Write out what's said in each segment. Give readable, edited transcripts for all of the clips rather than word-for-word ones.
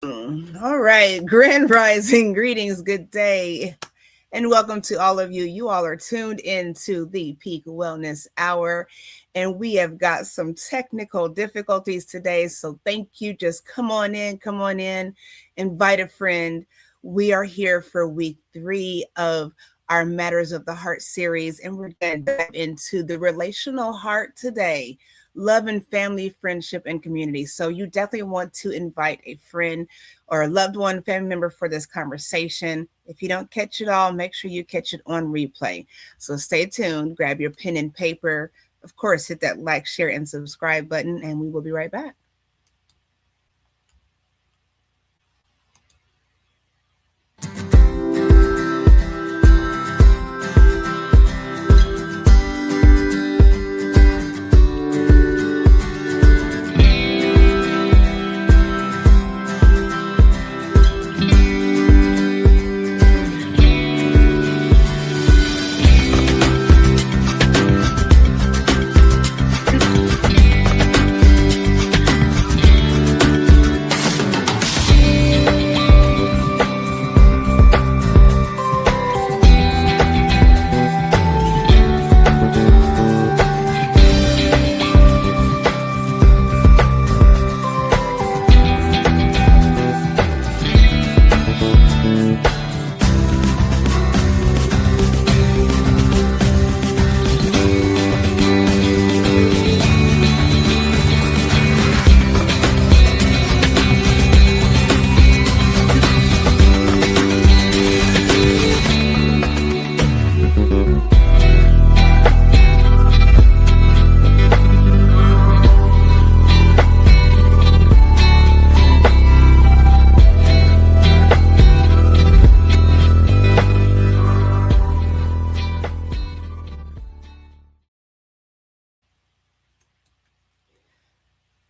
All right, Grand Rising, greetings, good day, and welcome to all of you. You all are tuned into the Peak Wellness Hour, and we have got some technical difficulties today. So thank you. Just come on in, invite a friend. We are here for week 3 of our Matters of the Heart series, and we're going to dive into the relational heart today. Love and family, friendship, and community. So, you definitely want to invite a friend or a loved one, family member for this conversation. If you don't catch it all, make sure you catch it on replay. So stay tuned, grab your pen and paper. Of course, hit that like, share, and subscribe button, and we will be right back.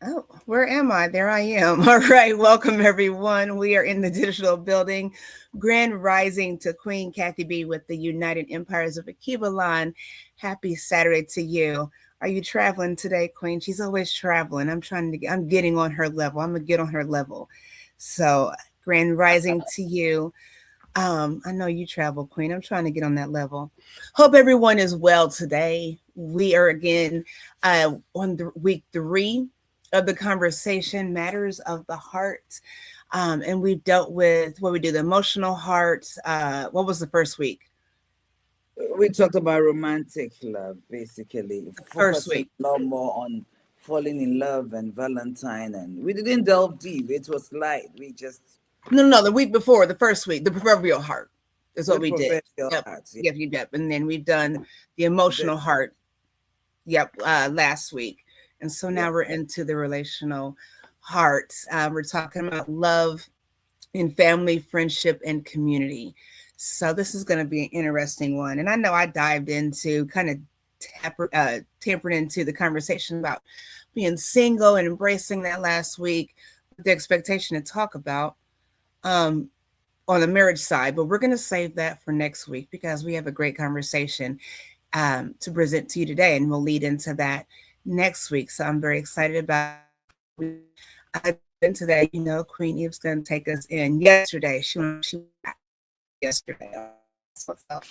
Oh, where am I? There I am. All right. Welcome, everyone. We are in the digital building. Grand Rising to Queen Kathy B with the United Empires of Akiba line. Happy Saturday to you. Are you traveling today, Queen? She's always traveling. I'm getting on her level. I'm going to get on her level. So, Grand Rising to you. I know you travel, Queen. I'm trying to get on that level. Hope everyone is well today. We are again on week 3 of the conversation, Matters of the Heart. And we've dealt with what we do, the emotional heart. What was the first week? We talked about romantic love, basically, First focusing week. a lot more on falling in love and Valentine, and we didn't delve deep. It was light. We just No, the week before, the first week, the proverbial heart is what the we did. professional Yep. hearts. Yeah. Yep. And then we've done the The, emotional heart. Yep. Last week. And so yeah. now we're into the relational heart. We're talking about love in family, friendship, and community. So this is going to be an interesting one. And I know I dived into kind of tampered into the conversation about being single and embracing that last week with the expectation to talk about um, on the marriage side. But we're going to save that for next week because we have a great conversation to present to you today, and we'll lead into that next week. So I'm very excited about it. But before we dive into that, Queen Eve's going to take us in. Yesterday, she was yesterday. That's what's up.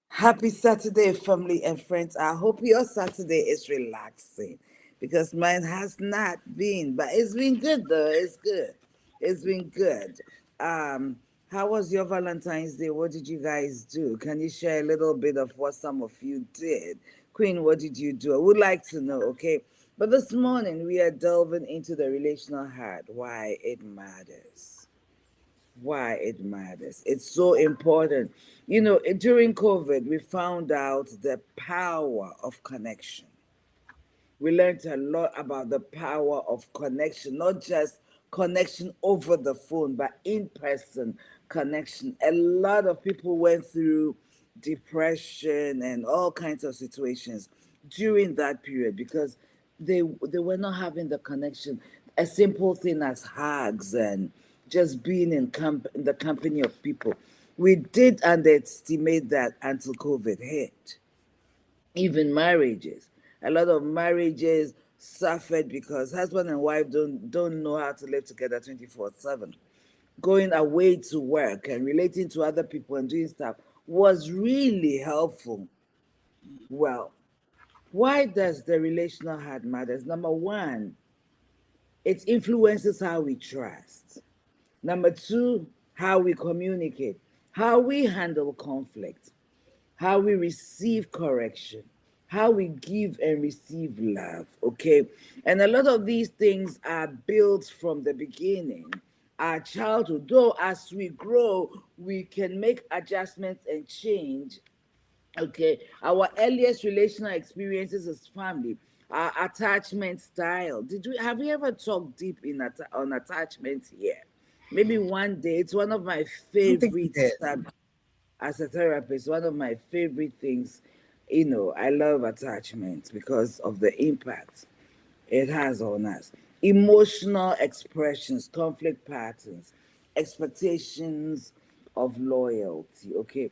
Happy Saturday, family and friends. I hope your Saturday is relaxing because mine has not been, but it's been good though. It's good. It's been good. Um, how was your Valentine's Day? What did you guys do? Can you share a little bit of what some of you did? Queen, what did you do? I would like to know, okay? But this morning we are delving into the relational heart, why it matters, why it matters. It's so important. During COVID, we found out the power of connection. We learned a lot about the power of connection, not just connection over the phone, but in person connection. A lot of people went through depression and all kinds of situations during that period because they were not having the connection. A simple thing as hugs and just being in the company of people. We did underestimate that until COVID hit. Even marriages, a lot of marriages suffered because husband and wife don't know how to live together 24/7. Going away to work and relating to other people and doing stuff was really helpful. Well, why does the relational heart matters? Number one, it influences how we trust. Number two, how we communicate, how we handle conflict, how we receive correction, how we give and receive love. Okay. And a lot of these things are built from the beginning, our childhood. Though as we grow, we can make adjustments and change. Okay, our earliest relational experiences as family, our attachment style. Did you have you ever talked deep on attachment here? Maybe one day. It's one of my I don't think we favorite did. subjects as a therapist. One of my favorite things. I love attachment because of the impact it has on us. Emotional expressions, conflict patterns, expectations of loyalty. Okay.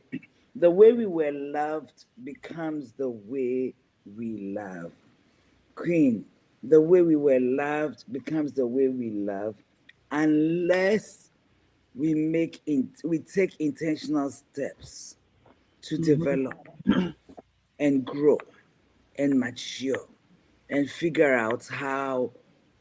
The way we were loved becomes the way we love. Queen, the way we were loved becomes the way we love unless we take intentional steps to Mhm. develop and grow and mature and figure out how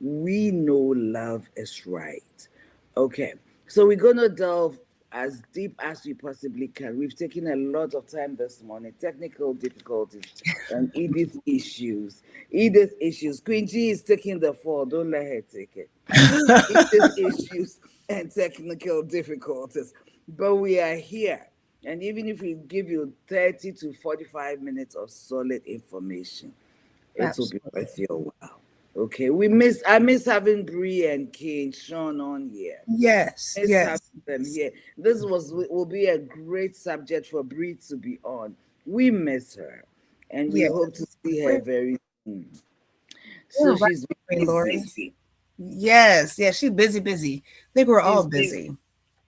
we know love is right. Okay, so we're going to delve as deep as we possibly can. We've taken a lot of time this morning, technical difficulties and Edith issues. Edith issues. Queen G is taking the fall. Don't let her take it. Edith issues and technical difficulties. But we are here. And even if we give you 30 to 45 minutes of solid information, it will be worth Absolutely. your while. Okay, I miss having Bree and Kane Sean on here. Yes, Miss having yes, them yes. here. This will be a great subject for Bree to be on. We miss her, and we Yeah. hope to see her We're, very soon. we're So right, she's Queen Lori. busy. Yes, yes, she's busy, busy. I think we're all She's busy. busy.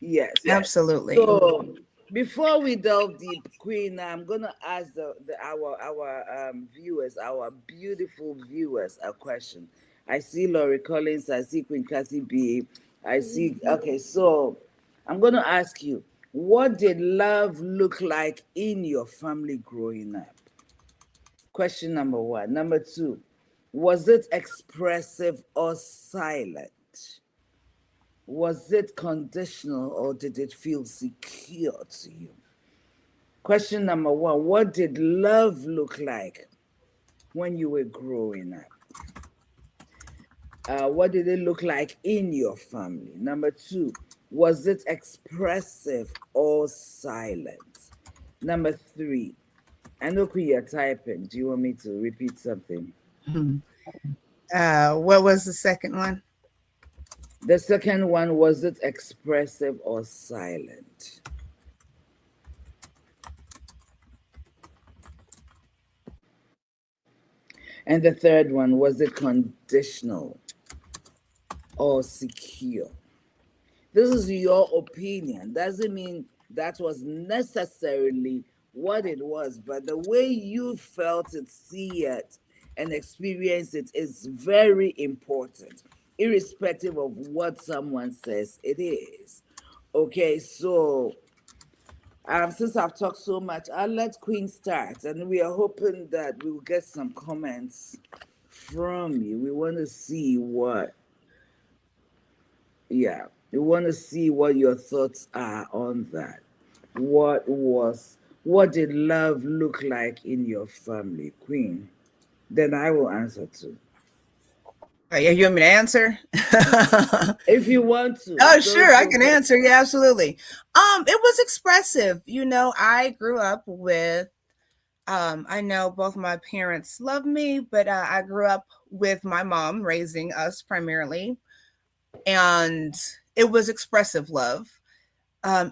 Yes. Absolutely. So before we delve deep, Queen, I'm gonna ask our viewers, our beautiful viewers, a question. I see Laurie Collins, I see Queen Kathy B, I see. Okay, so I'm gonna ask you, what did love look like in your family growing up? Question number one. Number two, was it expressive or silent? Was it conditional or did it feel secure to you? Question number one, what did love look like when you were growing up? What did it look like in your family? Number two, was it expressive or silent? Number three, I know who you're typing. Do you want me to repeat something? Mhm. What was the second one? The second one, was it expressive or silent? And the third one, was it conditional or secure? This is your opinion. Doesn't mean that was necessarily what it was, but the way you felt it, see it, and experience it is very important, irrespective of what someone says it is. Okay, so since I've talked so much, I'll let Queen start, and we are hoping that we will get some comments from you. We want to see what, yeah, we want to see what your thoughts are on that. What did love look like in your family, Queen? Then I will answer too. Yeah, you want me to answer? If you want to, Oh, don't sure, I feel can pressure. answer. Yeah, absolutely. It was expressive. I grew up with I know both my parents love me, but I grew up with my mom raising us primarily, and it was expressive love.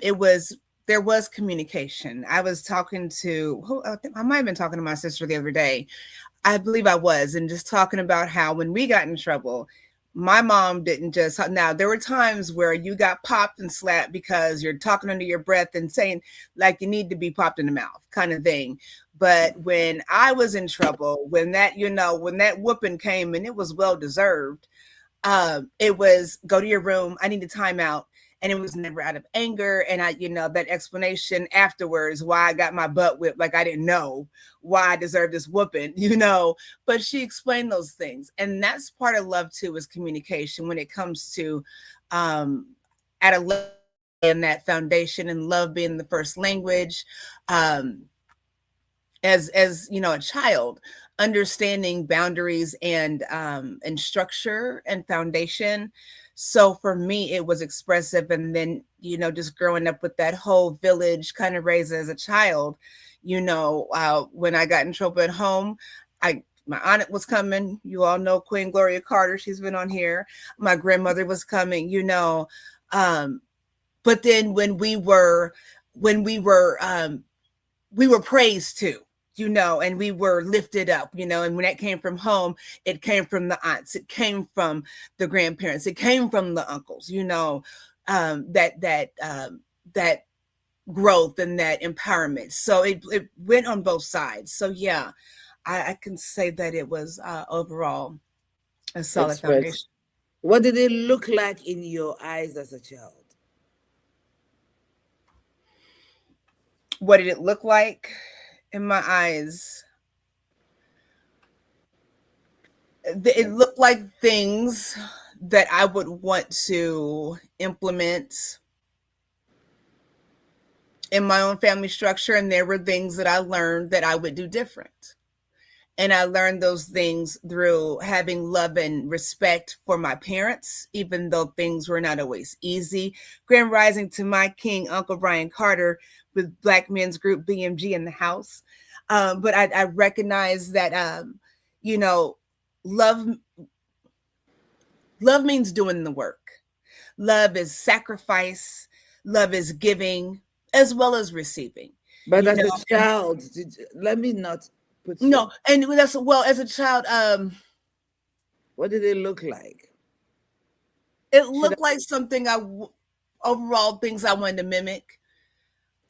It was there was communication. I was talking to who I might have been talking to my sister the other day. I believe I was, and just talking about how when we got in trouble, my mom didn't just now there were times where you got popped and slapped because you're talking under your breath and saying like you need to be popped in the mouth kind of thing. But when I was in trouble, when that, when that whooping came, and it was well deserved, it was go to your room. I need a timeout. And it was never out of anger. And that explanation afterwards, why I got my butt whipped, like I didn't know why I deserved this whooping, but she explained those things. And that's part of love too, is communication when it comes to, at a level, and that foundation, and love being the first language. As a child, understanding boundaries and structure and foundation. So for me it was expressive, and then just growing up with that whole village kind of raised as a child, when I got in trouble at home, my aunt was coming. You all know Queen Gloria Carter, she's been on here. My grandmother was coming, but then we were praised too, and we were lifted up, and when that came from home, it came from the aunts, it came from the grandparents, it came from the uncles, that growth and that empowerment. So it went on both sides. So yeah, I can say that it was overall a solid Express. foundation. What did it look like in your eyes as a child? What did it look like in my eyes? It looked like things that I would want to implement in my own family structure, and there were things that I learned that I would do different. And I learned those things through having love and respect for my parents, even though things were not always easy. Grand rising to my king, Uncle Brian Carter, with Black Men's Group BMG in the house. But I recognize that, you know, love love means doing the work. Love is sacrifice. Love is giving as well as receiving. But You as know, a child, let me not put you. no, and that's, well, as a child, What did it look like? it Should I? looked like something overall things I wanted to mimic.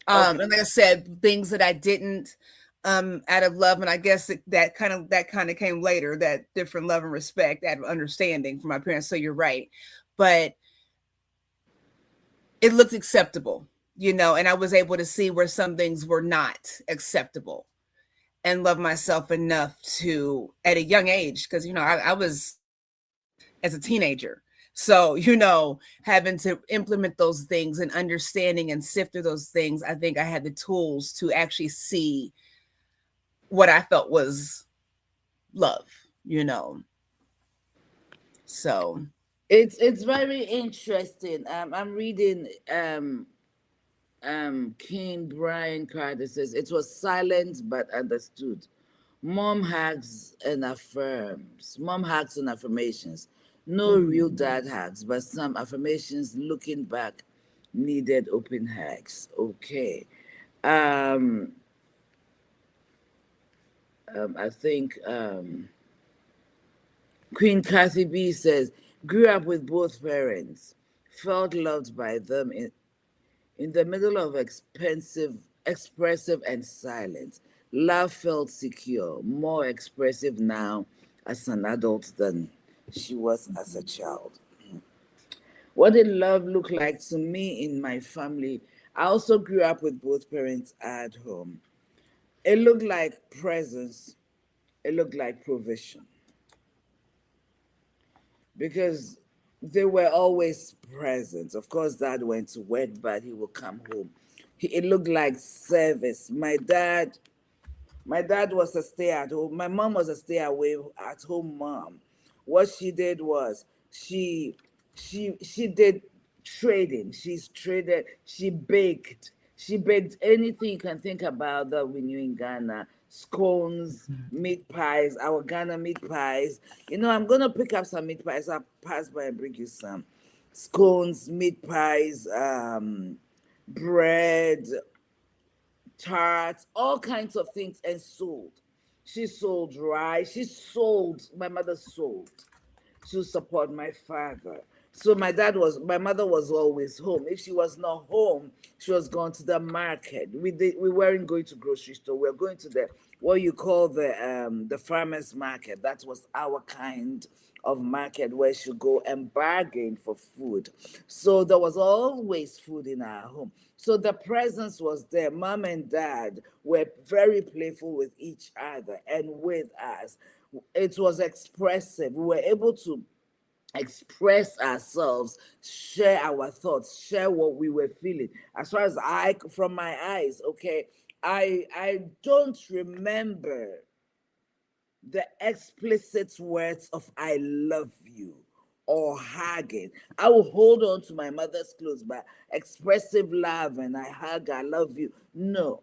Okay. And like I said, things that I didn't, out of love. And I guess that kind of came later, that different love and respect, that understanding from my parents. So you're right. But it looked acceptable, and I was able to see where some things were not acceptable, and love myself enough to, at a young age, because, I was as a teenager. So, having to implement those things and understanding and sift through those things, I think I had the tools to actually see what I felt was love, you know. So, It's very interesting. I'm reading King Brian Carter says it was silent but understood. Mom hugs and affirms. Mom hugs and affirmations. No real mhm. dad hugs, but some affirmations looking back needed open hugs. Okay. Um, I think Queen Kathy B says, grew up with both parents, felt loved by them in the middle of expressive and silence. Love felt secure, more expressive now as an adult than she was as a child. What did love look like to me in my family? I also grew up with both parents at home. It looked like presence, it looked like provision because they were always present. Of course, dad went to work, but he would come home. It looked like service. My dad was a stay at home. My mom was a stay away at home mom. What she did was she did trading. She's traded. She baked anything you can think about that we knew in Ghana. Scones, meat pies, our Ghana meat pies. I'm gonna pick up some meat pies. I'll pass by and bring you some scones, meat pies, bread, tarts, all kinds of things, and sold. She sold rice. My mother sold to support my father. So my mother was always home. If she was not home, she was going to the market. We weren't going to grocery store. We were going to the what you call the farmers market. That was our kind of market where she go and bargain for food. So there was always food in our home. So the presence was there. Mom and dad were very playful with each other and with us. It was expressive. We were able to express ourselves, share our thoughts, share what we were feeling. As far as from my eyes, okay, I don't remember the explicit words of "I love you" or hugging. I will hold on to my mother's clothes by expressive love and I hug, I love you. No.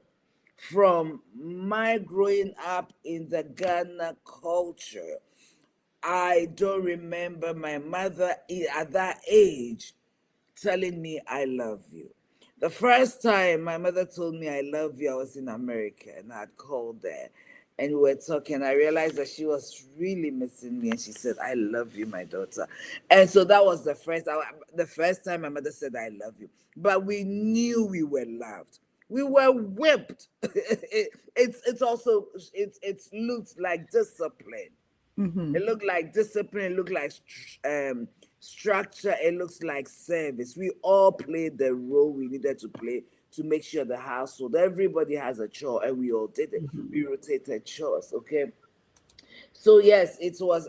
From my growing up in the Ghana culture, I don't remember my mother at that age telling me I love you. The first time my mother told me I love you, I was in America and I'd called there and we were talking. I realized that she was really missing me and she said, I love you, my daughter. And so that was the first time my mother said, I love you. But we knew we were loved. We were whipped. It's also, it looks like discipline. Mm-hmm. It looked like discipline. It looked like structure. It looks like service. We all played the role we needed to play to make sure the household, everybody has a chore, and we all did it. Mm-hmm. We rotated chores. Okay, so yes, it was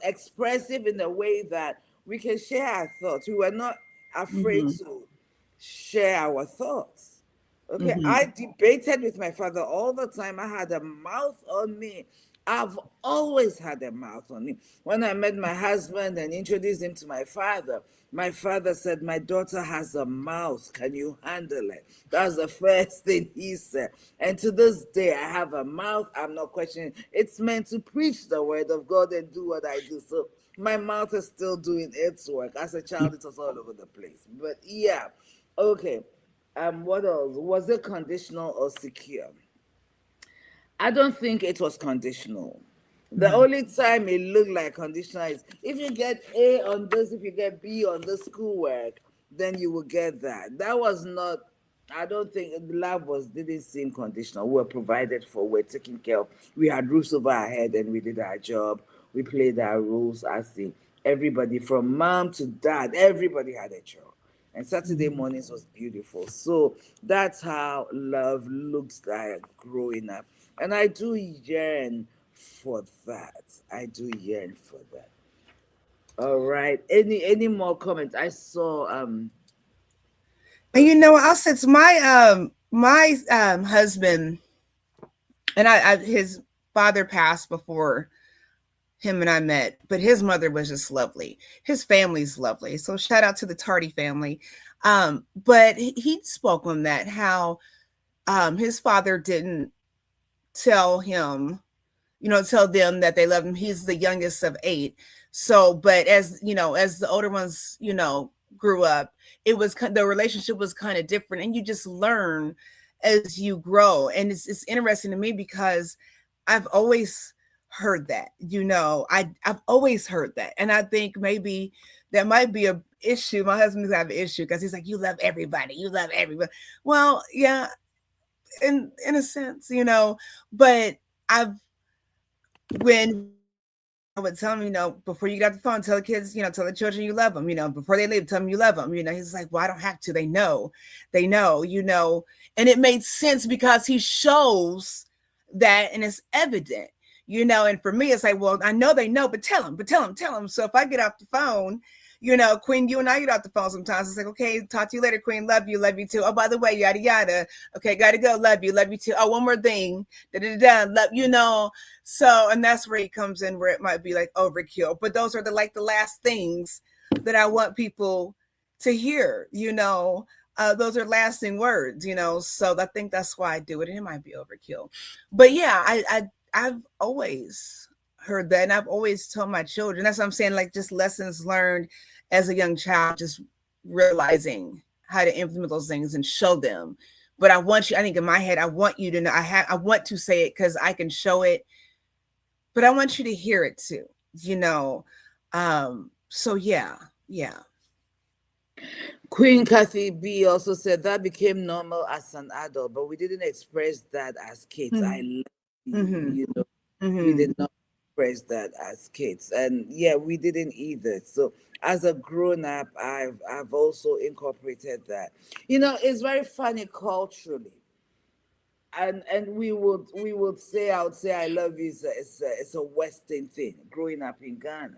expressive in a way that we can share our thoughts. We were not afraid Mm-hmm. to share our thoughts. Okay, Mm-hmm. I debated with my father all the time. I had a mouth on me. I've always had a mouth on me. When I met my husband and introduced him to my father said, my daughter has a mouth. Can you handle it? That's the first thing he said. And to this day, I have a mouth. I'm not questioning. It's meant to preach the word of God and do what I do. So my mouth is still doing its work. As a child, it was all over the place. But yeah, okay. What else? Was it conditional or secure? I don't think it was conditional. The Mm-hmm. only time it looked like conditional is if you get A on this, if you get B on this schoolwork, then you will get that. That was not. I don't think the love was didn't seem conditional. We were provided for. We're taken care of. We had roofs over our head, and we did our job. We played our roles as the everybody from mom to dad. Everybody had a job. And Saturday Mm-hmm. mornings was beautiful. So that's how love looks like growing up. And I do yearn for that. I do yearn for that. All right. Any more comments? I saw And you know, okay. I'll say it's my husband and his father passed before him and I met, but his mother was just lovely. His family's lovely. So shout out to the Tardy family. But he spoke on that how his father didn't tell him, tell them that they love him. He's the youngest of eight. So, but as you know, as the older ones, grew up, the relationship was kind of different, and you just learn as you grow. And it's interesting to me because I've always heard that. I've always heard that, and I think maybe that might be a issue. My husband's have an issue because he's like, "You love everybody. You love everybody." Well, yeah, in a sense, but I've when we would talk, I would tell him, before you get off the phone, tell the kids, tell the children you love them, before they leave, tell them you love them. He's like, well, I don't have to. They know, and it made sense because he shows that and it's evident, and for me, it's like, well, I know they know, but tell them. So if I get off the phone, Queen, you and I get off the phone sometimes. It's like, okay, talk to you later, Queen. Love you too. Oh, by the way, yada yada. Okay, gotta go. Love you too. Oh, one more thing. Da da da. Love. So, and that's where he comes in, where it might be like overkill. But those are the last things that I want people to hear. Those are lasting words. So I think that's why I do it. And it might be overkill, but yeah, I've always heard that, and I've always told my children. That's what I'm saying. Like just lessons learned as a young child, just realizing how to implement those things and show them. But I think in my head, I want you to know. I want to say it because I can show it, but I want you to hear it too. So yeah. Queen Kathy B also said that became normal as an adult, but we didn't express that as kids. I Mm-hmm. love you. Mm-hmm. You know, we Mm-hmm. did not express that as kids, and yeah, we didn't either. So as a grown up, I've also incorporated that. You know, it's very funny culturally, and we would say, I would say I love you is it's a Western thing. Growing up in Ghana,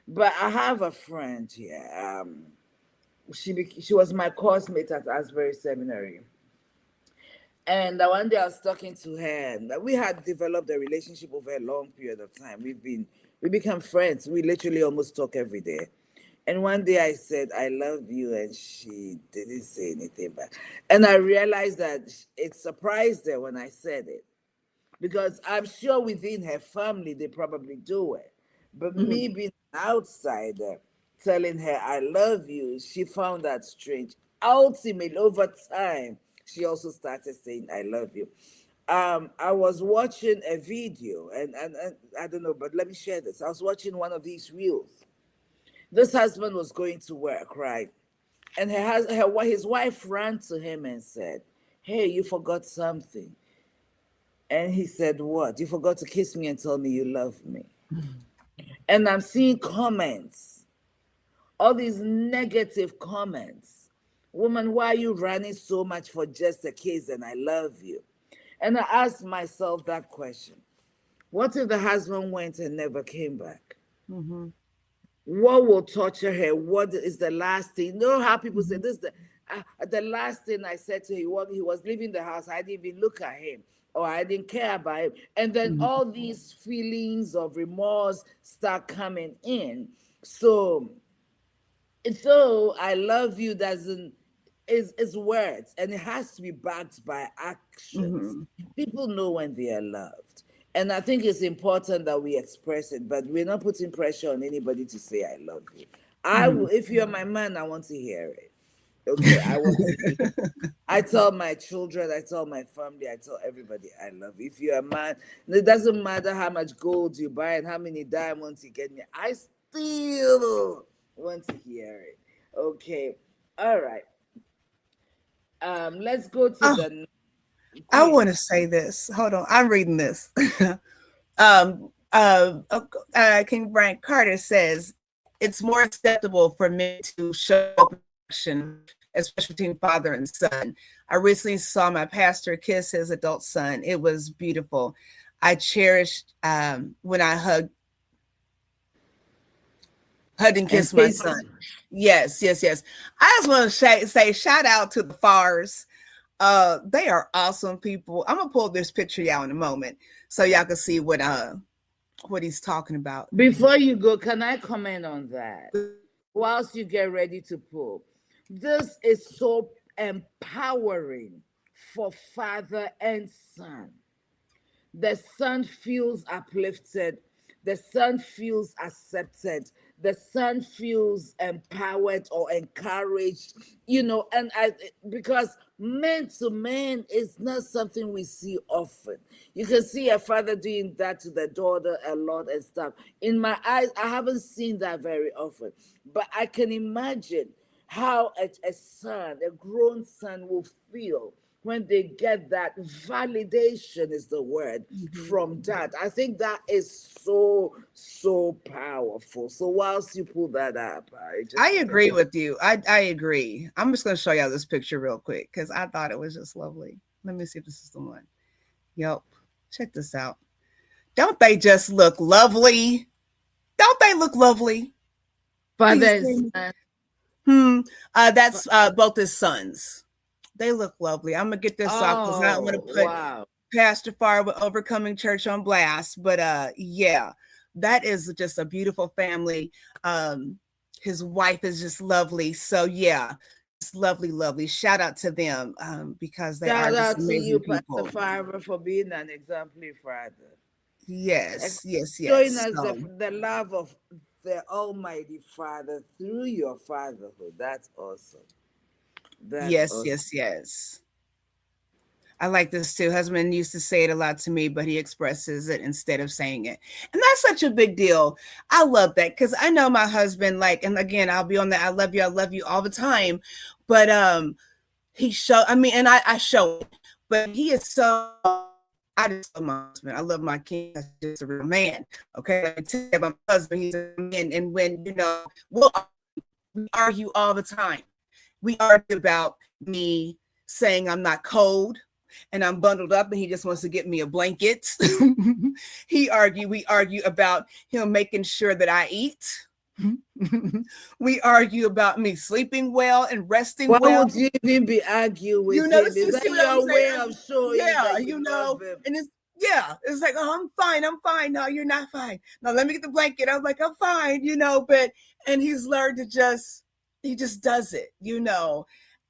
but I have a friend here. She was my coursemate at Asbury Seminary. And one day I was talking to her, and we had developed a relationship over a long period of time. We become friends. We literally almost talk every day. And one day I said, I love you, and she didn't say anything back. And I realized that it surprised her when I said it, because I'm sure within her family they probably do it. But Mm-hmm. me being an outsider, telling her I love you, she found that strange. Ultimately, over time, she also started saying I love you. I was watching a video, and I don't know, but let me share this. I was watching one of these reels. This husband was going to work, right? And his wife ran to him and said, "Hey, you forgot something." And he said, "What? You forgot to kiss me and tell me you love me." And I'm seeing comments, all these negative comments. Woman, why are you running so much for just a kiss and I love you? And I asked myself that question. What if the husband went and never came back? Mm-hmm. What will torture her? What is the last thing? You know how people say this? The last thing I said to him, he was leaving the house. I didn't even look at him, or I didn't care about him. And then Mm-hmm. all these feelings of remorse start coming in. So, though I love you doesn't is words, and it has to be backed by actions. Mm-hmm. People know when they are loved. And I think it's important that we express it, but we're not putting pressure on anybody to say I love you. I Mm-hmm. will, if you're my man, I want to hear it. Okay, I want to hear. I tell my children, I tell my family, I tell everybody I love you. If you're a man, it doesn't matter how much gold you buy and how many diamonds you get me, I still want to hear it. Okay. All right. Let's go to Oh, the I Queen. want to say this. Hold on, I'm reading this. King Brian Carter says it's more acceptable for men to show affection, especially between father and son. I recently saw my pastor kiss his adult son. It was beautiful. I cherished when I hugged and And kissed my Casey. son. Yes, yes, yes. I just want to say shout out to the Fars. They are awesome people. I'm gonna pull this picture y'all in a moment so y'all can see what he's talking about. Before you go, can I comment on that? Whilst you get ready to pull, this is so empowering for father and son. The son feels uplifted, the son feels accepted, the son feels empowered or encouraged, and because man to man is not something we see often. You can see a father doing that to the daughter a lot and stuff. In my eyes, I haven't seen that very often, but I can imagine how a son, a grown son, will feel when they get that validation, is the word, Mhm. from dad. I think that is so, so powerful. So whilst you pull that up, I I just wanted agree to. with you. I agree. I'm just gonna show y'all this picture real quick because I thought it was just lovely. Let me see if this is the one. Yep. Check this out. Don't they just look lovely? Don't they look lovely? Father These and things. son. Hmm. That's both his sons. They look lovely. I'm gonna get this off because I don't want Oh, to put wow. Pastor Farr with Overcoming Church on blast. But yeah, that is just a beautiful family. His wife is just lovely. So yeah, just lovely, lovely. Shout out to them because they are Shout just out to you, amazing Pastor people. Farber, for being an exemplary father. And Yes, yes, showing yes. us So the love of the Almighty Father through your fatherhood. That's awesome. That's yes, awesome. yes, yes. I like this too. Husband used to say it a lot to me, but he expresses it instead of saying it. And that's such a big deal. I love that because I know my husband, like, and again, I'll be on that I love you all the time. But he show I mean, and I show it, but he is so I just love my husband. I love my king. That's just a real man. Okay. Let me tell you about my husband. He's a man. And when, we argue all the time. We argue about me saying I'm not cold and I'm bundled up and he just wants to get me a blanket. We argue about him making sure that I eat. We argue about me sleeping well and resting Why well. would you even be arguing You with know, him? Is you that see what I'm your way saying? of showing Yeah, that you love him? and it's like, oh, I'm fine, I'm fine. No, you're not fine. No, let me get the blanket. I'm like, I'm fine, but and he's learned to he just does it,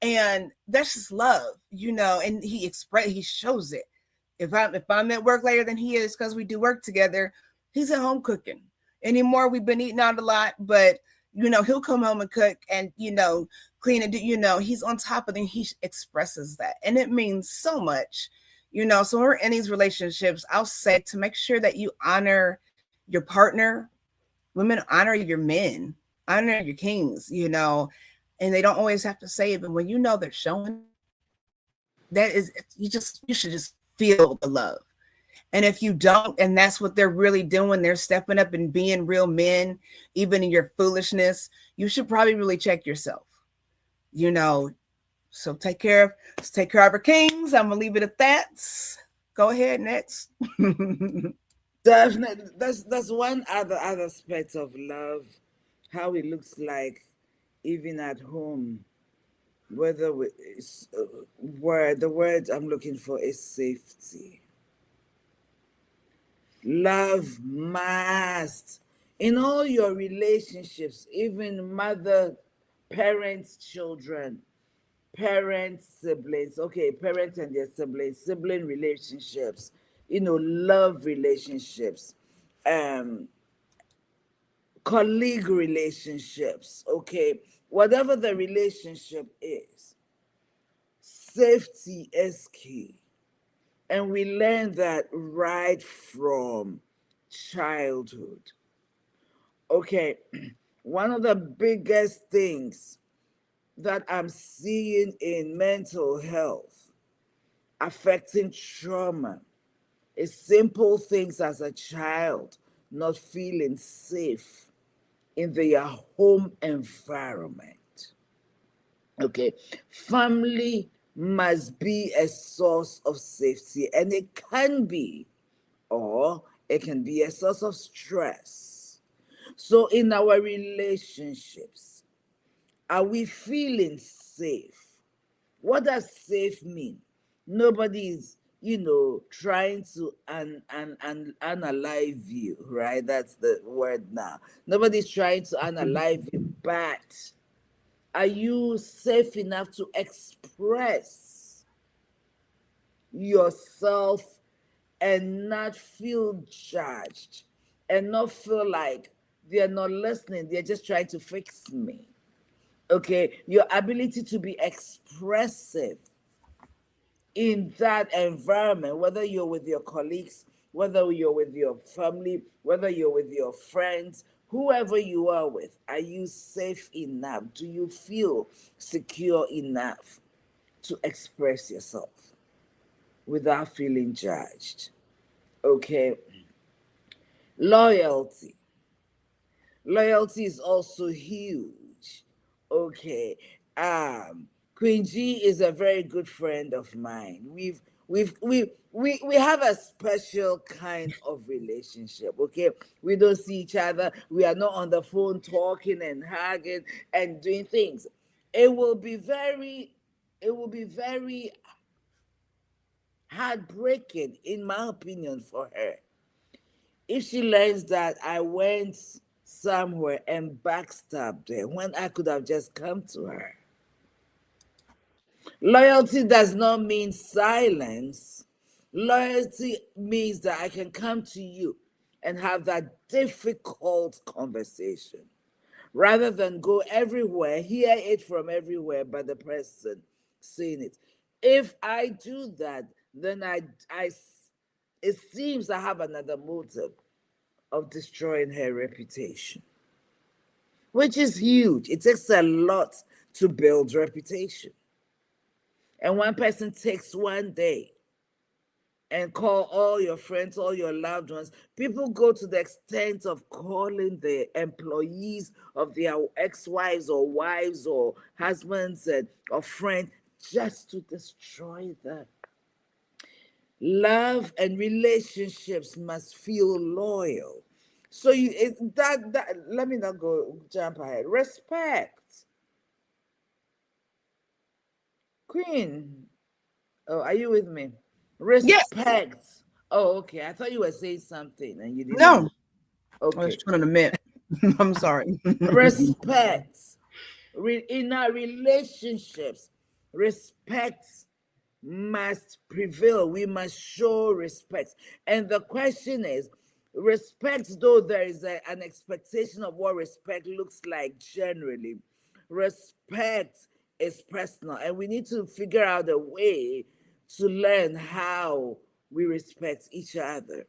and that's just love, and he shows it. If I'm at work later than he is because we do work together, he's at home cooking. Anymore, we've been eating out a lot, but he'll come home and cook and clean and do, he's on top of it. He expresses that, and it means so much. So when we're in these relationships, I'll say to make sure that you honor your partner. Women, honor your men, honor your kings, and they don't always have to say it, but when they're showing it, that is, you should just feel the love. And if you don't, and that's what they're really doing, they're stepping up and being real men, even in your foolishness, you should probably really check yourself. you know so take care of our kings. I'm gonna leave it at that. Go ahead, next. Definitely, that's one other aspect of love, how it looks like, even at home. Whether where the word I'm looking for is safety. Love must, in all your relationships, even mother, parents, children, parents, siblings, okay, parents and their siblings, sibling relationships, love relationships, um, colleague relationships, okay, whatever the relationship is, safety is key. And we learn that right from childhood. Okay, one of the biggest things that I'm seeing in mental health affecting trauma is simple things as a child not feeling safe in their home environment. Okay, family must be a source of safety, and it can be, or it can be a source of stress. So, in our relationships, are we feeling safe? What does safe mean? Nobody's, trying to unalive you, right? That's the word now. Nobody's trying to unalive you, but are you safe enough to express yourself and not feel judged and not feel like they're not listening, they're just trying to fix me? Okay, your ability to be expressive in that environment, whether you're with your colleagues, whether you're with your family, whether you're with your friends, whoever you are with, are you safe enough? Do you feel secure enough to express yourself without feeling judged? Okay, loyalty. Loyalty is also huge. Okay. Queen G is a very good friend of mine. We have a special kind of relationship. Okay. We don't see each other. We are not on the phone talking and hugging and doing things. It will be very heartbreaking, in my opinion, for her if she learns that I went somewhere and backstabbed her when I could have just come to her. Loyalty does not mean silence. Loyalty means that I can come to you and have that difficult conversation rather than go everywhere, hear it from everywhere by the person saying it. If I do that, then it seems I have another motive of destroying her reputation, which is huge. It takes a lot to build reputation. And one person takes one day and call all your friends, all your loved ones. People go to the extent of calling the employees of their ex-wives or wives or husbands or friends just to destroy them. Love and relationships must feel loyal. So let me not go jump ahead. Respect, Queen. Oh, are you with me? Yes. Respect. Oh, okay. I thought you were saying something and you didn't No. know. I was Okay. trying to admit. I'm sorry. Respect. In our relationships, respect must prevail. We must show respect. And the question is, respect, though there is an expectation of what respect looks like generally, respect is personal. And we need to figure out a way to learn how we respect each other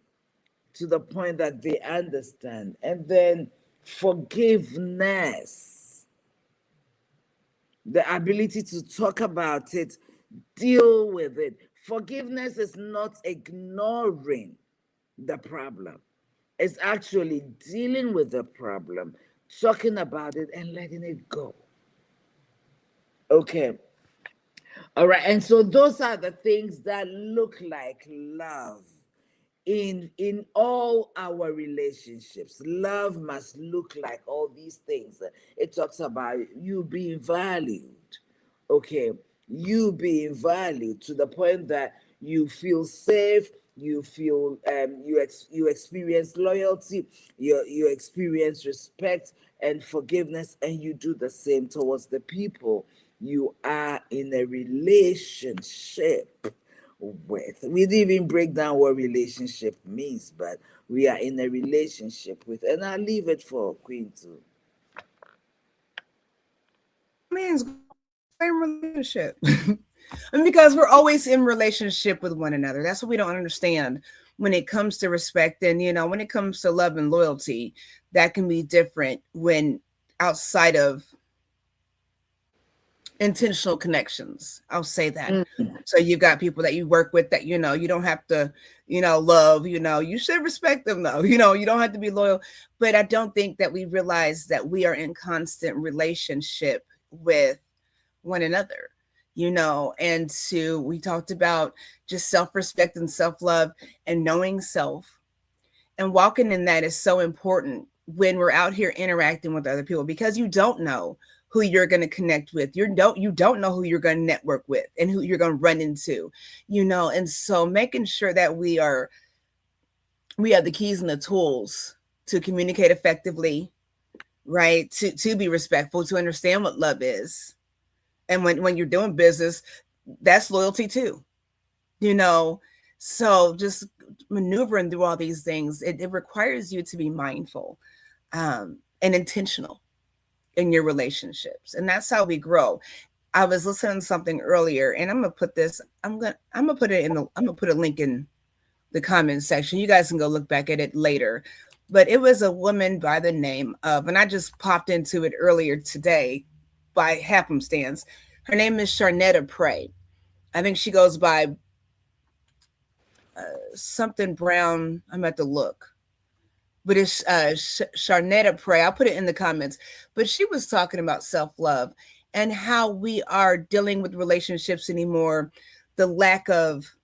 to the point that they understand. And then forgiveness, the ability to talk about it, deal with it. Forgiveness is not ignoring the problem, it's actually dealing with the problem, talking about it, and letting it go. Okay. All right. And so those are the things that look like love in all our relationships. Love must look like all these things. It talks about you being valued. Okay, you being valued to the point that you feel safe, you feel you experience loyalty, you experience respect and forgiveness, and you do the same towards the people you are in a relationship with. We didn't even break down what relationship means, but we are in a relationship with, and I'll leave it for Queen to. Means same relationship. And because we're always in relationship with one another. That's what we don't understand when it comes to respect. And, when it comes to love and loyalty, that can be different when outside of intentional connections. I'll say that. So you've got people that you work with that, you don't have to, love, you should respect them though, you don't have to be loyal. But I don't think that we realize that we are in constant relationship with one another, and we talked about just self-respect and self-love and knowing self, and walking in that is so important when we're out here interacting with other people, because you don't know who you're going to connect with. You don't know who you're going to network with and who you're going to run into, and so making sure that we have the keys and the tools to communicate effectively, right? To be respectful, to understand what love is. And when you're doing business, that's loyalty too, so just maneuvering through all these things, it requires you to be mindful and intentional in your relationships, and that's how we grow. I was listening to something earlier, and I'm gonna put this. I'm gonna put it in the. I'm gonna put a link in the comments section. You guys can go look back at it later. But it was a woman by the name of, and I just popped into it earlier today by happenstance. Her name is Sharnetta Prey. I think she goes by something Brown. I'm at to look, but it's Sharnetta Prey. I'll put it in the comments. But she was talking about self love and how we are dealing with relationships anymore, the lack of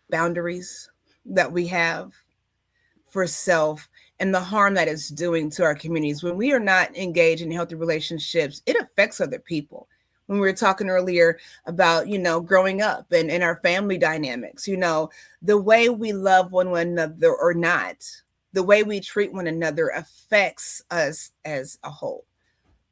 boundaries that we have for self, and the harm that it's doing to our communities. When we are not engaged in healthy relationships, it affects other people. When we were talking earlier about, growing up and our family dynamics, the way we love one another or not, the way we treat one another affects us as a whole.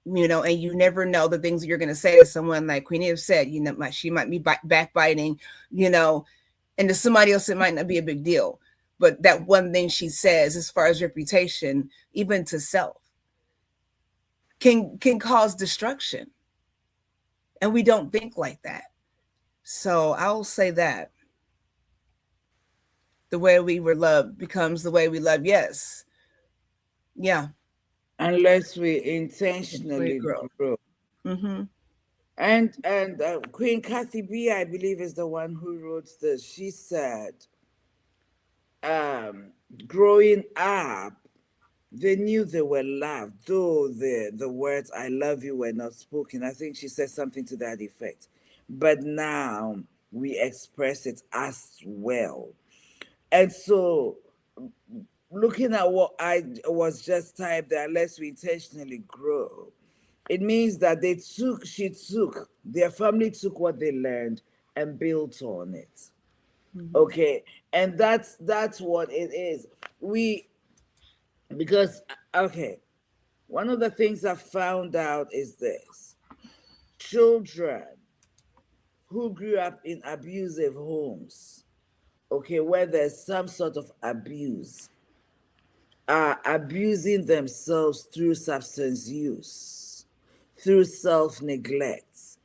And you never know the things you're going to say to someone, like Queenie have said, she might be backbiting, and to somebody else, it might not be a big deal. But that one thing she says, as far as reputation, even to self, can cause destruction. And we don't think like that. So I'll say that the way we were loved becomes the way we love. Yes. Yeah. unless we We intentionally grow. grow. Mm-hmm. And Queen Kathy B, I believe, is the one who wrote this. She said, um, growing up, they knew they were loved, though the words "I love you" were not spoken. I think she said something to that effect. But now we express it as well. And so, looking at what I was just typed there, unless we intentionally grow, it means that their family took what they learned and built on it. Mm-hmm. Okay, and that's what it is. We because okay, one of the things I found out is this: children who grew up in abusive homes, okay, where there's some sort of abuse, are abusing themselves through substance use, through self neglect,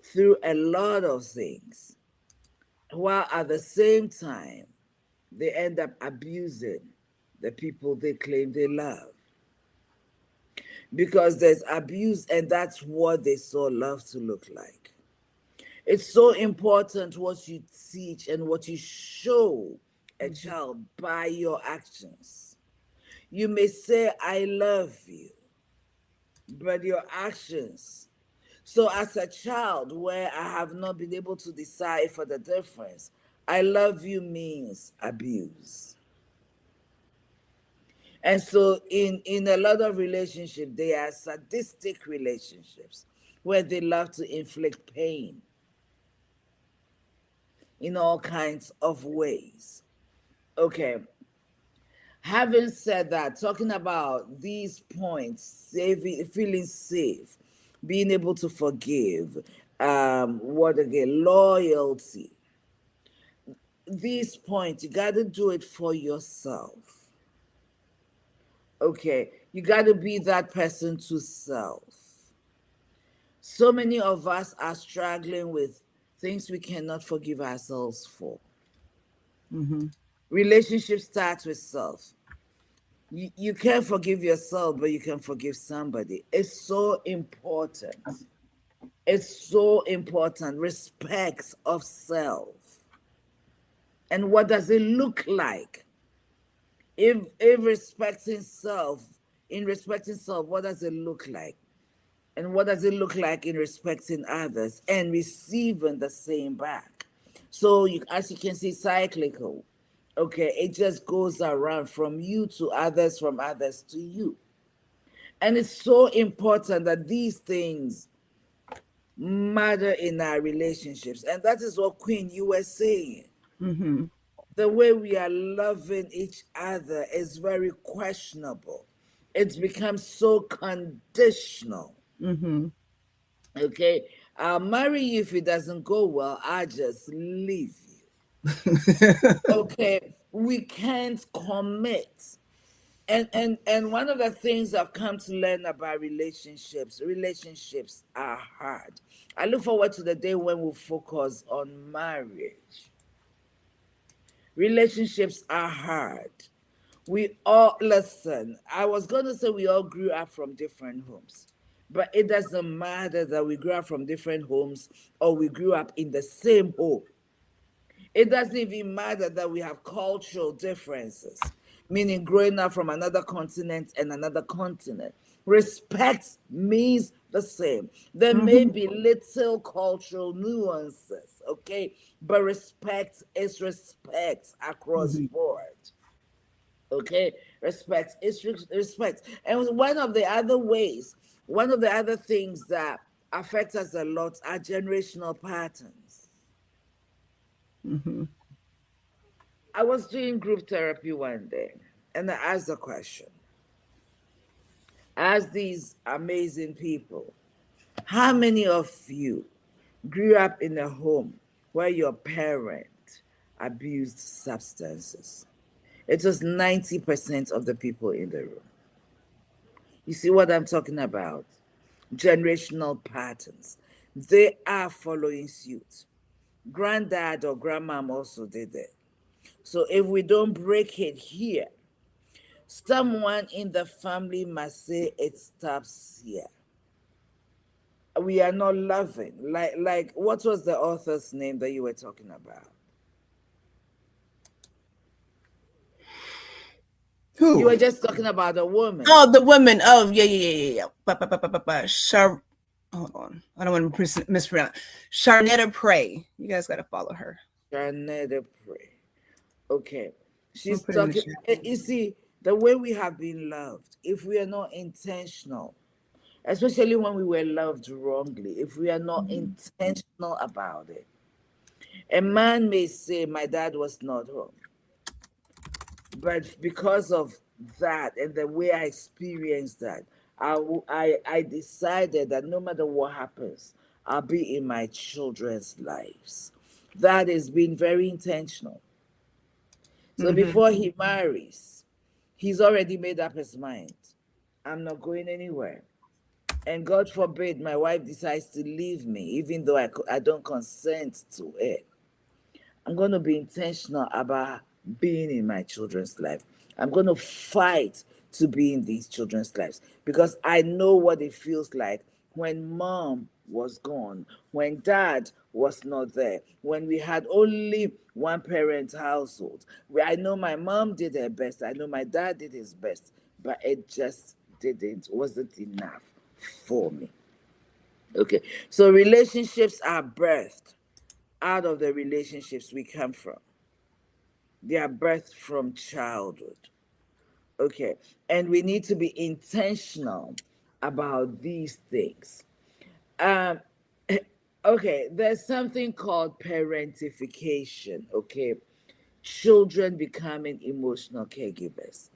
through a lot of things, while at the same time, they end up abusing the people they claim they love. Because there's abuse, and that's what they saw love to look like. It's so important what you teach and what you show a Mm-hmm. child by your actions. You may say, I love you, but your actions. So, as a child, where I have not been able to decide for the difference, I love you means abuse. And so, in a lot of relationships, they are sadistic relationships where they love to inflict pain in all kinds of ways. Okay, having said that, talking about these points, saving, feeling safe, being able to forgive, what again, loyalty. These points, you got to do it for yourself. Okay, you got to be that person to self. So many of us are struggling with things we cannot forgive ourselves for. Mm-hmm. Relationship starts with self. You can't forgive yourself, but you can forgive somebody. It's so important. It's so important. Respect of self. And what does it look like? If respecting self, in respecting self, what does it look like? And what does it look like in respecting others and receiving the same back? So, as you can see, cyclical. Okay, it just goes around from you to others, from others to you. And it's so important that these things matter in our relationships. And that is what, Queen, you were saying. Mm-hmm. The way we are loving each other is very questionable. It's become so conditional. Mm-hmm. Okay, I'll marry you if it doesn't go well. I just leave you. Okay, we can't commit. And one of the things I've come to learn about relationships are hard. I look forward to the day when we focus on marriage. Relationships are hard. We all, listen, I was going to say we all grew up from different homes, but it doesn't matter that we grew up from different homes or we grew up in the same home. It doesn't even matter that we have cultural differences, meaning growing up from another continent and another continent. Respect means the same. There may Mm-hmm. be little cultural nuances, okay? But respect is respect across Mm-hmm. board. Okay, respect is respect. And one of the other things that affect us a lot are generational patterns. Mm-hmm. I was doing group therapy one day and I asked a question. I asked these amazing people, how many of you grew up in a home where your parent abused substances? It was 90% of the people in the room. You see what I'm talking about? Generational patterns. They are following suit. Granddad or grandmom also did it. So if we don't break it here, someone in the family must say it stops here. We are not loving. Like what was the author's name that you were talking about? You Who? were just talking about a woman. Oh, the woman. Oh, yeah, yeah, yeah, yeah. Hold on. I don't want to mispronounce. Sharnetta Prey. You guys got to follow her. Janetta Prey. Okay. I'm gonna She's put it in the talking. chat. You see, the way we have been loved, if we are not intentional, especially when we were loved wrongly, if we are not intentional about it, a man may say, my dad was not home. But because of that and the way I experienced that, I decided that no matter what happens, I'll be in my children's lives. That has been very intentional. So Mm-hmm. before he marries, he's already made up his mind. I'm not going anywhere. And God forbid my wife decides to leave me, even though I don't consent to it. I'm going to be intentional about being in my children's life. I'm going to fight to be in these children's lives because I know what it feels like when mom was gone, when dad was not there, when we had only one parent household. I know my mom did her best. I know my dad did his best, but it just wasn't enough for me. Okay, so relationships are birthed out of the relationships we come from. They are birthed from childhood. Okay. And we need to be intentional about these things. Um, okay, there's something called parentification. Okay. Children becoming emotional caregivers.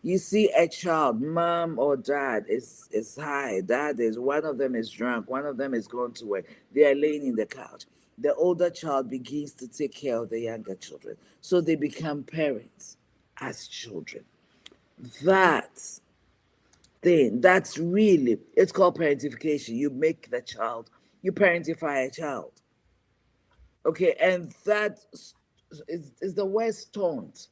You see a child, mom or dad is high, dad is one of them is drunk, one of them is going to work. They are laying in the couch. The older child begins to take care of the younger children. So they become parents as children. That that's really, it's called parentification. You make the child, you parentify a child. Okay, and that is the word stunt.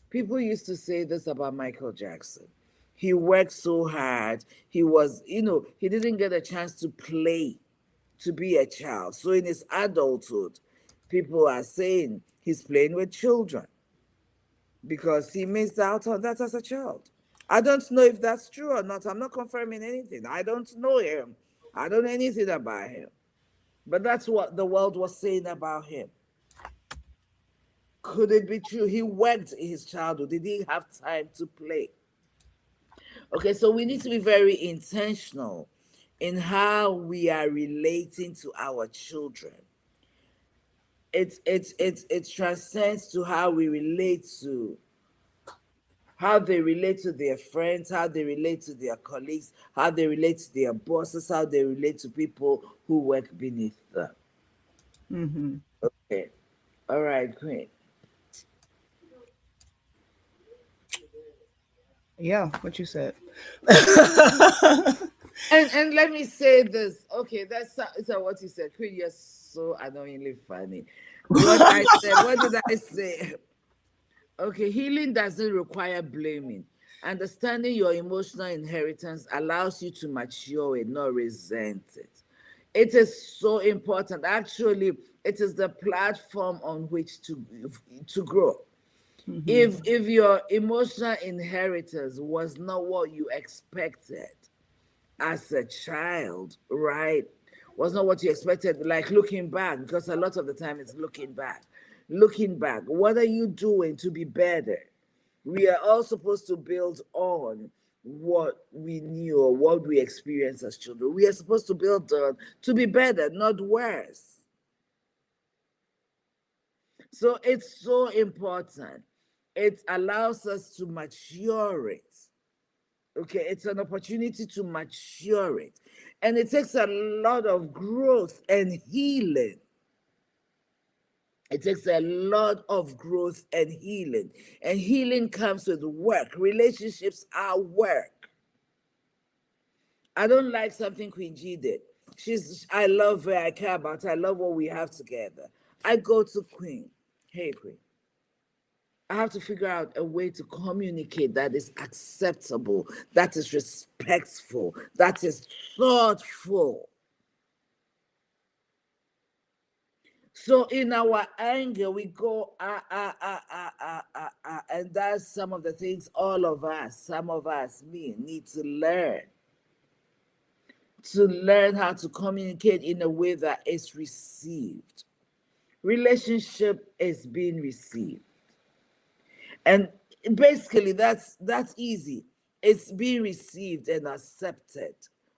People used to say this about Michael Jackson. He worked so hard. He didn't get a chance to play, to be a child. So in his adulthood, people are saying he's playing with children because he missed out on that as a child. I don't know if that's true or not. I'm not confirming anything. I don't know him. I don't know anything about him. But that's what the world was saying about him. Could it be true? He worked in his childhood. Did he have time to play? Okay, so we need to be very intentional in how we are relating to our children. It transcends to how we relate to how they relate to their friends, how they relate to their colleagues, how they relate to their bosses, how they relate to people who work beneath them. Mm-hmm. Okay. All right, Queen. Yeah, what you said. And let me say this. Okay, that's what you said. Queen, you're so annoyingly funny. What I said, what did I say? Okay, healing doesn't require blaming. Understanding your emotional inheritance allows you to mature it, not resent it. It is so important. Actually, it is the platform on which to grow. Mm-hmm. If your emotional inheritance was not what you expected as a child, right? Was not what you expected, like looking back, because a lot of the time it's looking back. Looking back, what are you doing to be better? We are all supposed to build on what we knew or what we experienced as children. We are supposed to build on to be better, not worse. So it's so important. It allows us to mature it. Okay, it's an opportunity to mature it. And it takes a lot of growth and healing. It takes a lot of growth and healing. And healing comes with work. Relationships are work. I don't like something Queen G did. I love her, I care about her, I love what we have together. I go to Queen. Hey, Queen. I have to figure out a way to communicate that is acceptable, that is respectful, that is thoughtful. So in our anger, we go and that's some of the things all of us, some of us, me, need to learn how to communicate in a way that is received. Relationship is being received, and basically that's easy. It's being received and accepted.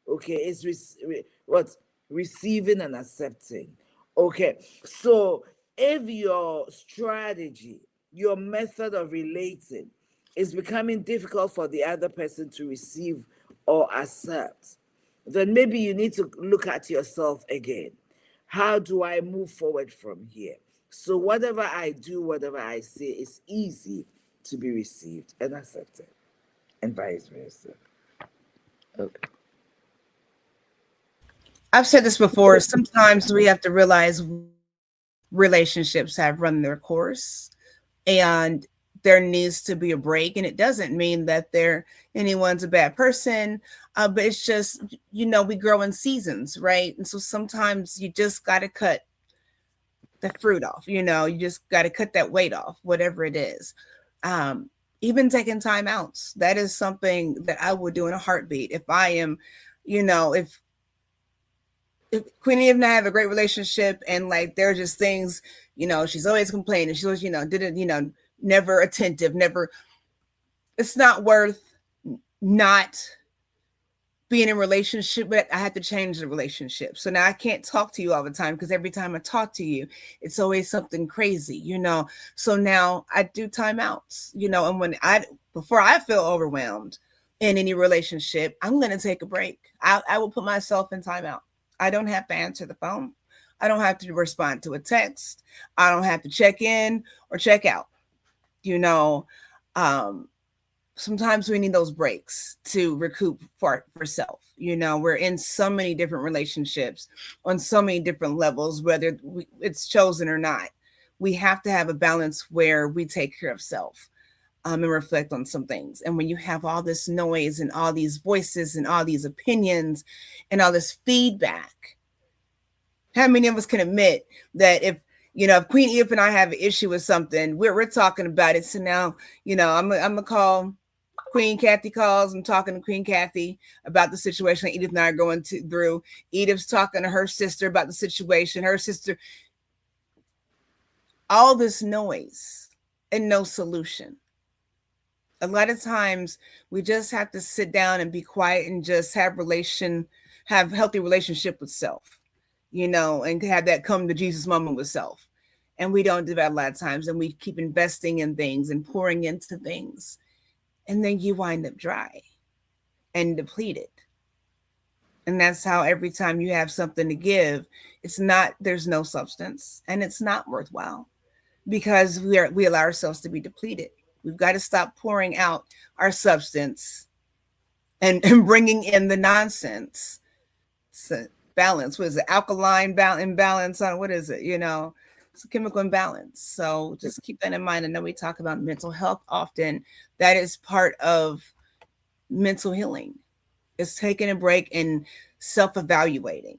Okay, it's what receiving and accepting. Okay, so if your strategy, your method of relating is becoming difficult for the other person to receive or accept, then maybe you need to look at yourself again. How do I move forward from here? So whatever I do, whatever I say is easy to be received and accepted, and vice versa. Okay. I've said this before. Sometimes we have to realize relationships have run their course and there needs to be a break. And it doesn't mean that anyone's a bad person, but it's just, we grow in seasons, right? And so sometimes you just got to cut the fruit off, you just got to cut that weight off, whatever it is. Even taking time outs, that is something that I would do in a heartbeat. If I am, if Queen Eve and I have a great relationship and like there are just things, she's always complaining. She was, didn't, never attentive, never. It's not worth not being in a relationship, but I had to change the relationship. So now I can't talk to you all the time because every time I talk to you, it's always something crazy, So now I do timeouts, and before I feel overwhelmed in any relationship, I'm going to take a break. I will put myself in timeout. I don't have to answer the phone. I don't have to respond to a text. I don't have to check in or check out. Um, Sometimes we need those breaks to recoup for self. We're in so many different relationships on so many different levels, whether it's chosen or not. We have to have a balance where we take care of self. And reflect on some things. And when you have all this noise and all these voices and all these opinions and all this feedback, how many of us can admit that if Queen Eve and I have an issue with something, we're talking about it. So now, I'm gonna call Queen Kathy calls. I'm talking to Queen Kathy about the situation Edith and I are going through. Edith's talking to her sister about the situation. Her sister, all this noise and no solution. A lot of times we just have to sit down and be quiet and just have healthy relationship with self, and have that come to Jesus moment with self. And we don't do that a lot of times. And we keep investing in things and pouring into things. And then you wind up dry and depleted. And that's how every time you have something to give, there's no substance and it's not worthwhile because we allow ourselves to be depleted. We've got to stop pouring out our substance and bringing in the nonsense. So balance. What is it? Alkaline imbalance on what is it? It's a chemical imbalance. So just keep that in mind. I know we talk about mental health often. That is part of mental healing. It's taking a break and self-evaluating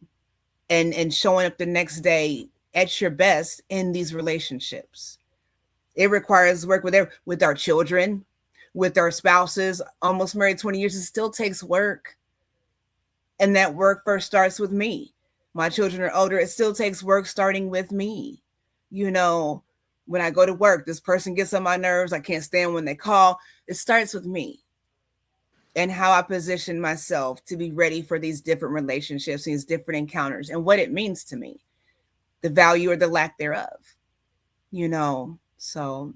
and showing up the next day at your best in these relationships. It requires work with our children, with our spouses. Almost married 20 years, it still takes work. And that work first starts with me. My children are older. It still takes work starting with me. When I go to work, this person gets on my nerves. I can't stand when they call. It starts with me and how I position myself to be ready for these different relationships, these different encounters, and what it means to me, the value or the lack thereof. So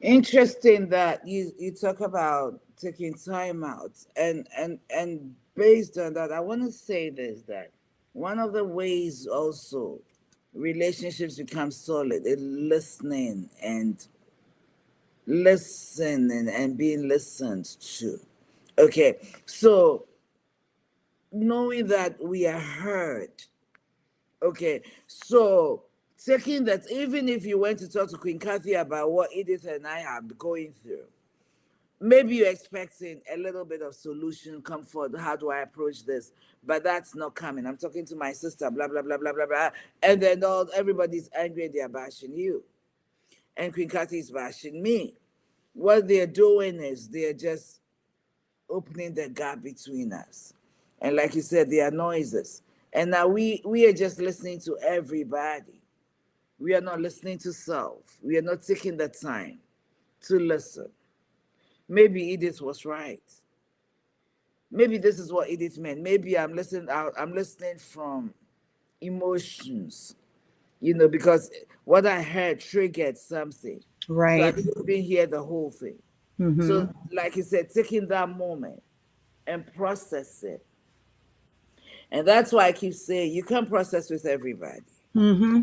Interesting that you talk about taking time out, and based on that, I want to say this, that one of the ways also relationships become solid is listening and being listened to. Okay, so knowing that we are heard. Okay, so taking that, even if you went to talk to Queen Kathy about what Edith and I are going through, maybe you're expecting a little bit of solution, comfort. How do I approach this? But that's not coming. I'm talking to my sister, blah, blah, blah, blah, blah, blah. And then everybody's angry and they're bashing you. And Queen Kathy is bashing me. What they're doing is they're just opening the gap between us. And like you said, there are noises. And now we are just listening to everybody. We are not listening to self. We are not taking the time to listen. Maybe Edith was right. Maybe this is what Edith meant. Maybe I'm listening from emotions, because what I heard triggered something. So I Right. didn't even hear the whole thing. Mm-hmm. So, like you said, taking that moment and process it. And that's why I keep saying you can't process with everybody. Mm-hmm.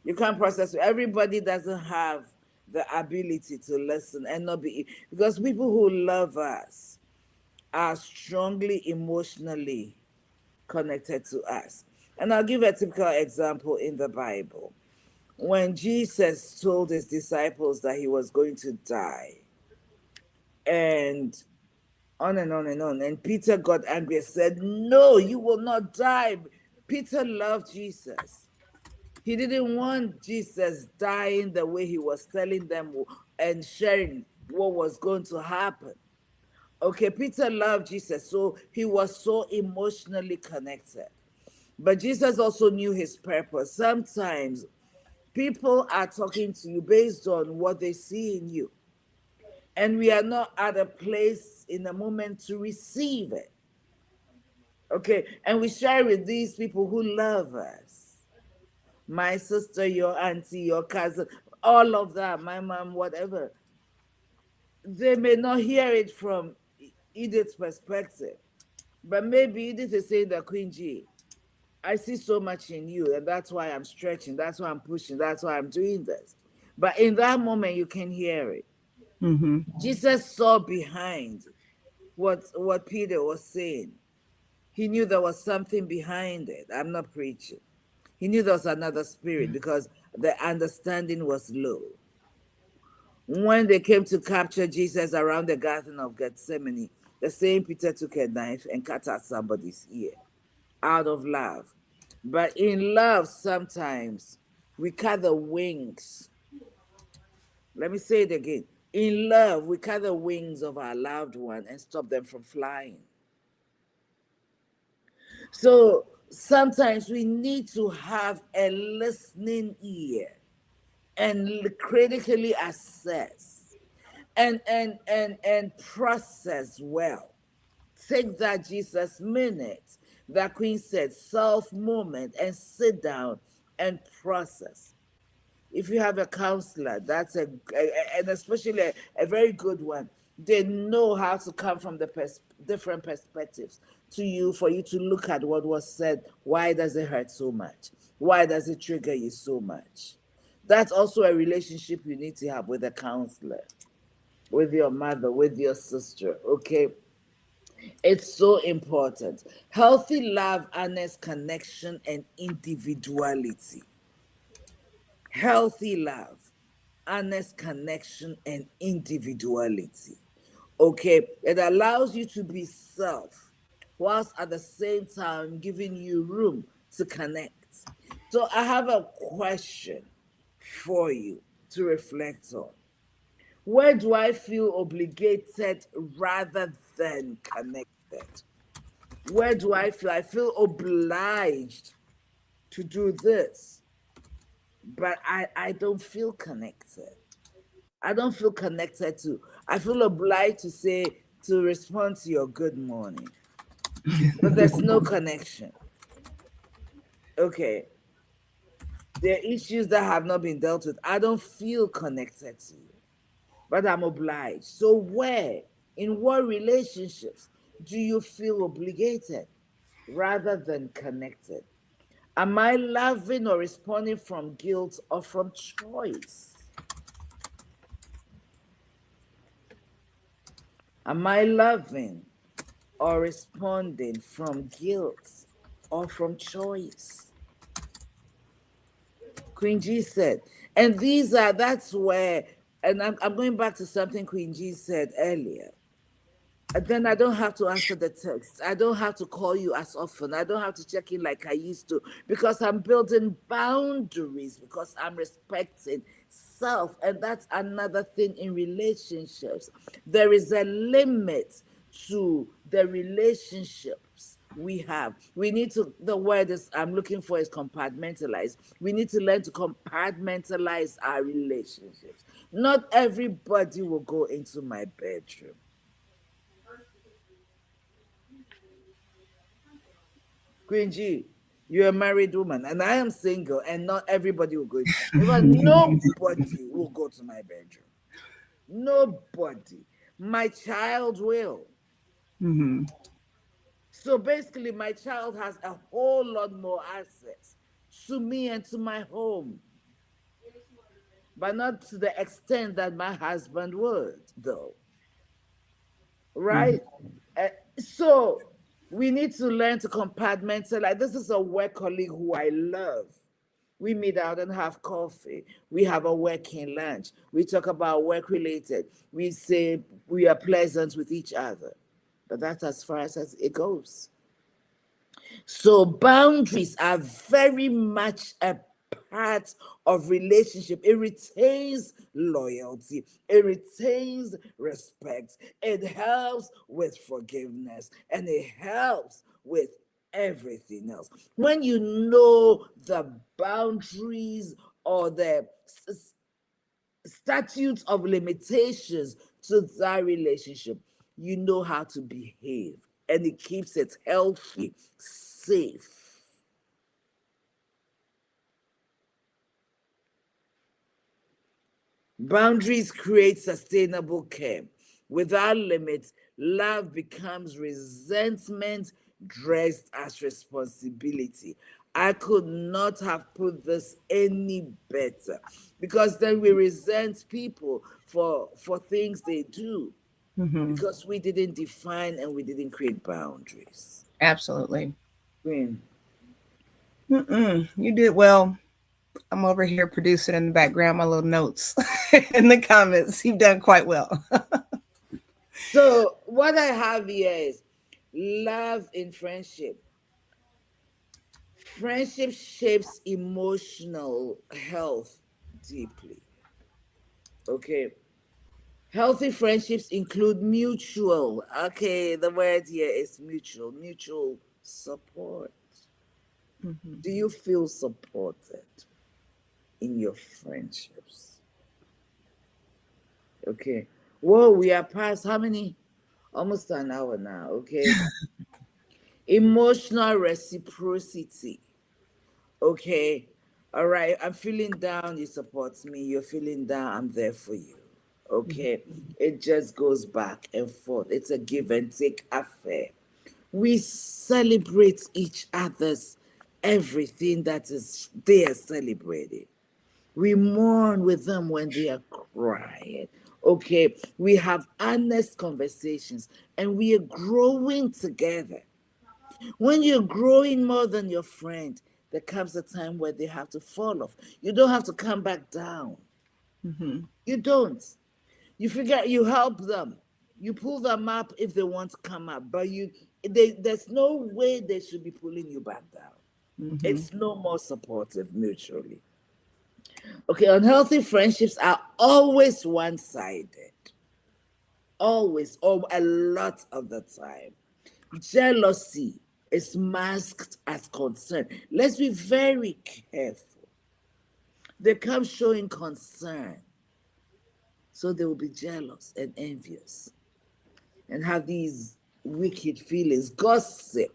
You can't process with everybody doesn't have the ability to listen and not be, because people who love us are strongly emotionally connected to us. And I'll give a typical example in the Bible. When Jesus told his disciples that he was going to die, and on and on and on, and Peter got angry and said, "No, you will not die." Peter loved Jesus. He didn't want Jesus dying the way he was telling them and sharing what was going to happen. Okay, Peter loved Jesus, so he was so emotionally connected. But Jesus also knew his purpose. Sometimes people are talking to you based on what they see in you. And we are not at a place in a moment to receive it. Okay, and we share with these people who love us. My sister, your auntie, your cousin, all of that, my mom, whatever. They may not hear it from Edith's perspective, but maybe Edith is saying that, Queen G, I see so much in you, and that's why I'm stretching, that's why I'm pushing, that's why I'm doing this. But in that moment, you can hear it. Mm-hmm. Jesus saw behind what Peter was saying. He knew there was something behind it. I'm not preaching. He knew there was another spirit because the understanding was low. When they came to capture Jesus around the Garden of Gethsemane, the same Peter took a knife and cut out somebody's ear out of love. But in love, sometimes we cut the wings. Let me say it again. In love, we cut the wings of our loved one and stop them from flying. So sometimes we need to have a listening ear and critically assess and process well. Take that Jesus minute, that Queen said, self moment, and sit down and process. If you have a counselor, that's and especially a very good one, they know how to come from the different perspectives to you for you to look at what was said. Why does it hurt so much? Why does it trigger you so much? That's also a relationship you need to have with a counselor, with your mother, with your sister, okay? It's so important. Healthy love, honest connection, and individuality. Healthy love, honest connection, and individuality. Okay, it allows you to be self, whilst at the same time giving you room to connect. So, I have a question for you to reflect on. Where do I feel obligated rather than connected? Where do I feel obliged to do this, but I don't feel connected. I don't feel connected to. I feel obliged to respond to your good morning, but there's no connection. Okay, there are issues that have not been dealt with. I don't feel connected to you, but I'm obliged. So in what relationships do you feel obligated rather than connected? Am I loving or responding from guilt or from choice? Am I loving or responding from guilt or from choice. Queen G said, and that's where, and I'm going back to something Queen G said earlier. And then I don't have to answer the text. I don't have to call you as often. I don't have to check in like I used to because I'm building boundaries, because I'm respecting self. And that's another thing in relationships. There is a limit to the relationships we have. We need to, the word is I'm looking for is compartmentalize. We need to learn to compartmentalize our relationships. Not everybody will go into my bedroom. Queen G, you're a married woman, and I am single, and not everybody will go. In fact, nobody will go to my bedroom. Nobody. My child will. Mm-hmm. So basically, my child has a whole lot more access to me and to my home, but not to the extent that my husband would, though. Mm-hmm. Right? Uh, so we need to learn to compartmentalize. This is a work colleague who I love. We meet out and have coffee. We have a working lunch. We talk about work related. We say we are pleasant with each other. But that's as far as it goes. So boundaries are very much a part of relationship. It retains loyalty. It retains respect. It helps with forgiveness, and it helps with everything else. When you know the boundaries or the statutes of limitations to that relationship, you know how to behave, and it keeps it healthy, safe. Boundaries create sustainable care. Without limits, love becomes resentment dressed as responsibility. I could not have put this any better, because then we resent people for things they do Mm-hmm. because we didn't define and we didn't create boundaries. Absolutely. Queen. You did well. I'm over here producing in the background my little notes in the comments. You've done quite well. So what I have here is love in friendship. Friendship shapes emotional health deeply. Okay. Healthy friendships include mutual. Okay, the word here is mutual support. Mm-hmm. Do you feel supported in your friendships? Okay. Whoa, we are past how many? Almost an hour now. Okay. Emotional reciprocity. Okay, all right, I'm feeling down, you support me. You're feeling down, I'm there for you. Okay, it just goes back and forth. It's a give and take affair. We celebrate each other's everything that is they are celebrating. We mourn with them when they are crying. Okay, we have honest conversations and we are growing together. When you're growing more than your friend, there comes a time where they have to fall off. You don't have to come back down. Mm-hmm. You don't. You figure you help them. You pull them up if they want to come up, but there's no way they should be pulling you back down. Mm-hmm. It's no more supportive mutually. Okay, unhealthy friendships are always one-sided. Always, or a lot of the time. Jealousy is masked as concern. Let's be very careful. They come showing concern, so they will be jealous and envious and have these wicked feelings. Gossip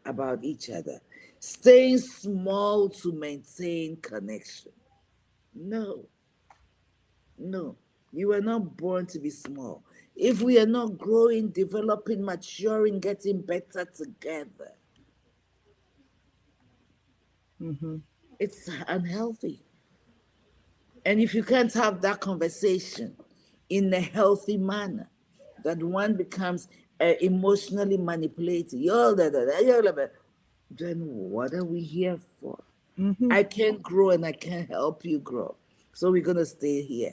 about each other, staying small to maintain connection. No, no, you were not born to be small. If we are not growing, developing, maturing, getting better together, Mm-hmm. it's unhealthy. And if you can't have that conversation in a healthy manner, that one becomes emotionally manipulated, then what are we here for? Mm-hmm. I can't grow and I can't help you grow. So we're going to stay here.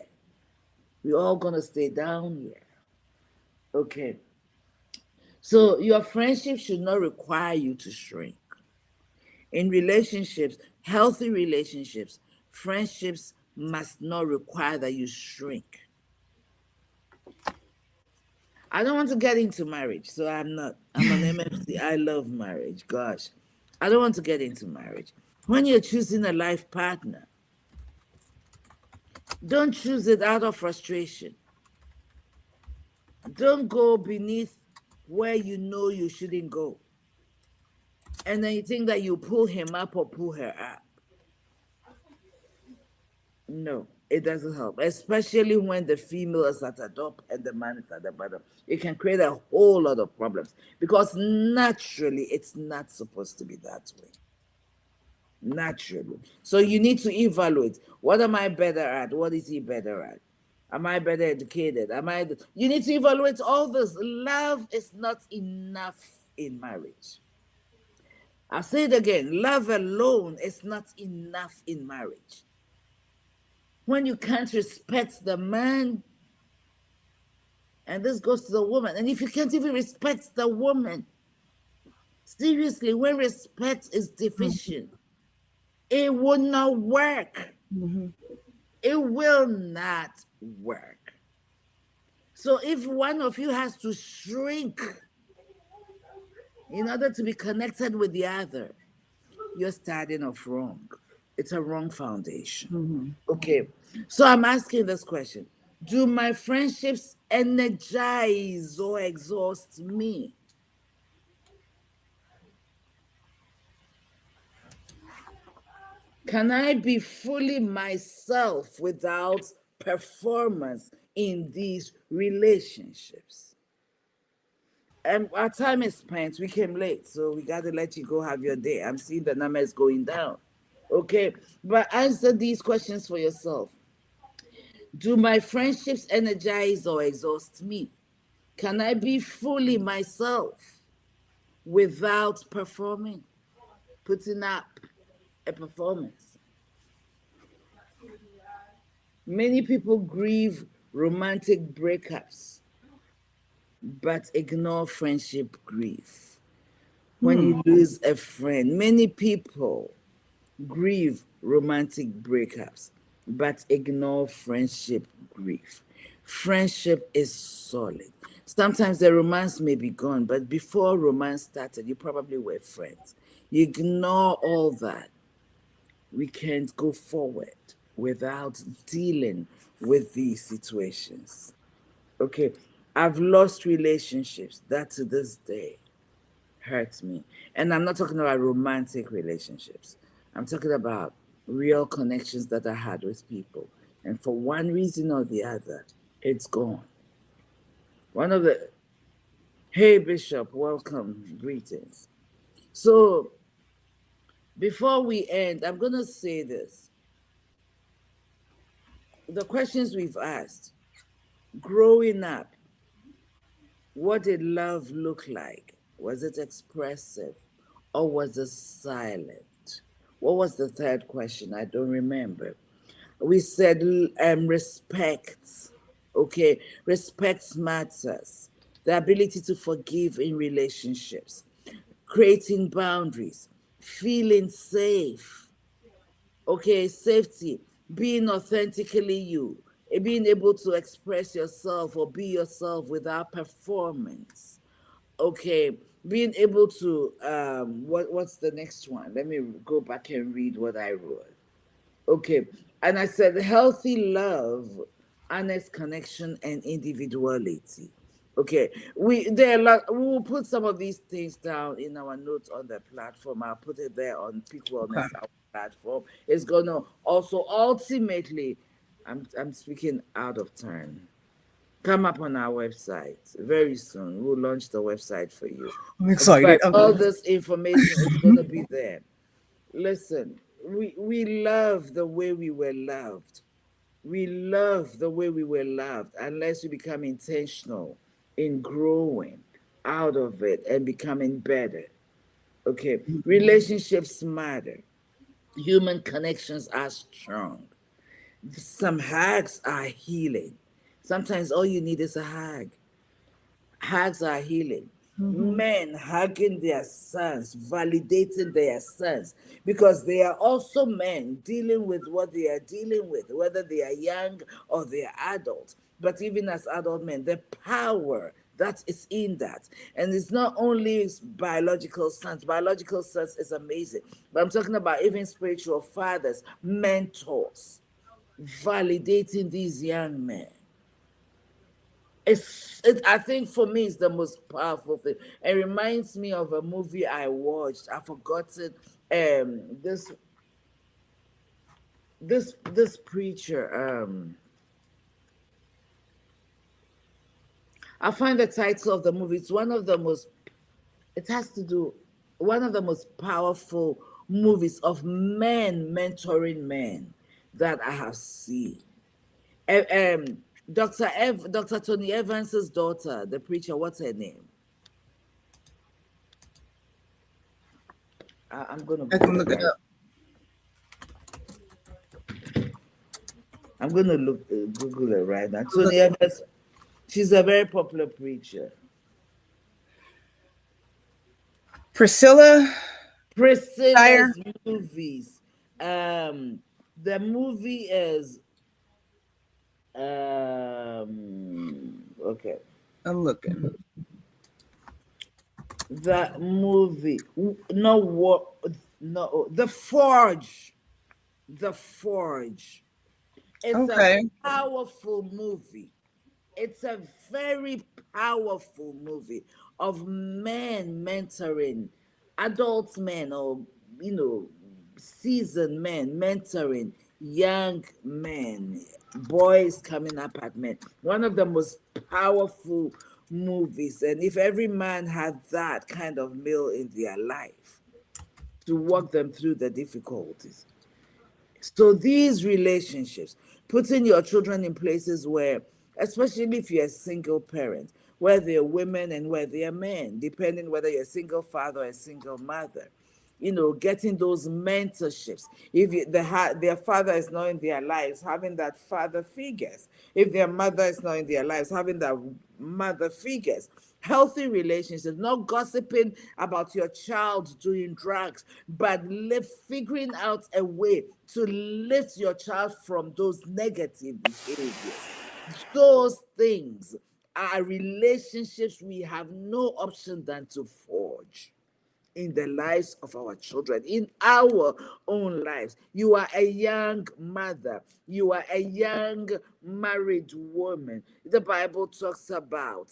We're all going to stay down here. Okay. So your friendship should not require you to shrink. In relationships, healthy relationships, friendships must not require that you shrink. I don't want to get into marriage, so I'm not. I'm an MFC. I love marriage. Gosh, I don't want to get into marriage. When you're choosing a life partner, don't choose it out of frustration. Don't go beneath where you know you shouldn't go. And then you think that you pull him up or pull her up. No, it doesn't help, especially when the female is at the top and the man is at the bottom. It can create a whole lot of problems because naturally it's not supposed to be that way. Naturally. So you need to evaluate, what am I better at? What is he better at? Am I better educated? You need to evaluate all this. Love is not enough in marriage. I'll say it again. Love alone is not enough in marriage. When you can't respect the man, and this goes to the woman, and if you can't even respect the woman, seriously, when respect is deficient, it will not work. Mm-hmm. It will not work. So if one of you has to shrink in order to be connected with the other, you're starting off wrong. It's a wrong foundation. Mm-hmm. Okay. So I'm asking this question. Do my friendships energize or exhaust me? Can I be fully myself without performance in these relationships? And our time is spent. We came late, so we got to let you go have your day. I'm seeing the numbers going down. Okay. But answer these questions for yourself. Do my friendships energize or exhaust me? Can I be fully myself without performing, putting up a performance? Many people grieve romantic breakups, but ignore friendship grief. When Hmm. you lose a friend, many people grieve romantic breakups, but ignore friendship grief. Friendship is solid. Sometimes the romance may be gone, but before romance started, you probably were friends. You ignore all that. We can't go forward without dealing with these situations. Okay, I've lost relationships that to this day hurts me. And I'm not talking about romantic relationships. I'm talking about real connections that I had with people. And for one reason or the other, it's gone. One of the, hey, Bishop, welcome, greetings. So before we end, I'm going to say this. The questions we've asked, growing up, what did love look like? Was it expressive or was it silent? What was the third question? I don't remember. We said respect. Okay, respect matters. The ability to forgive in relationships, creating boundaries, feeling safe. Okay, safety, being authentically you, being able to express yourself or be yourself without performance. Okay, being able to what's the next one? Let me go back and read what I wrote. Okay, and I said healthy love, honest connection, and individuality. Okay, we will put some of these things down in our notes on the platform. I'll put it there on Peak Okay. Wellness our platform. It's gonna also ultimately, I'm speaking out of turn. Come up on our website very soon. We'll launch the website for you. I'm excited. But all this information is gonna be there. Listen, we love the way we were loved. We love the way we were loved unless we become intentional in growing out of it and becoming better. Okay, relationships matter. Human connections are strong. Some hugs are healing. Sometimes all you need is a hug. Hugs are healing. Mhm. Men hugging their sons, validating their sons, because they are also men dealing with what they are dealing with, whether they are young or they are adults. But even as adult men, the power that is in that. And it's not only biological sons is amazing, but I'm talking about even spiritual fathers, mentors, validating these young men. I think for me it's the most powerful thing. It reminds me of a movie I watched. I forgot it. This preacher. I find the title of the movie. It's one of the most. It has to do one of the most powerful movies of men mentoring men that I have seen. Dr. Tony Evans's daughter, the preacher. What's her name? I'm gonna I can Google it look it right. up. I'm gonna look Google it right now. Look Tony Evans, she's a very popular preacher. Priscilla Shire. Priscilla's movies. The movie is okay. I'm looking. The movie, no what, no, The Forge. The Forge. It's a Okay. powerful movie. It's a very powerful movie of men mentoring adult men, or seasoned men mentoring young men, boys coming up at men. One of the most powerful movies. And if every man had that kind of male in their life to walk them through the difficulties. So these relationships, putting your children in places where, especially if you're a single parent, where they're women and where they're men, depending whether you're a single father or a single mother, getting those mentorships. If their father is not in their lives, having that father figures. If their mother is not in their lives, having that mother figures. Healthy relationships, not gossiping about your child doing drugs, but figuring out a way to lift your child from those negative behaviors. Those things are relationships we have no option than to forge in the lives of our children, in our own lives. You are a young mother, you are a young married woman. The Bible talks about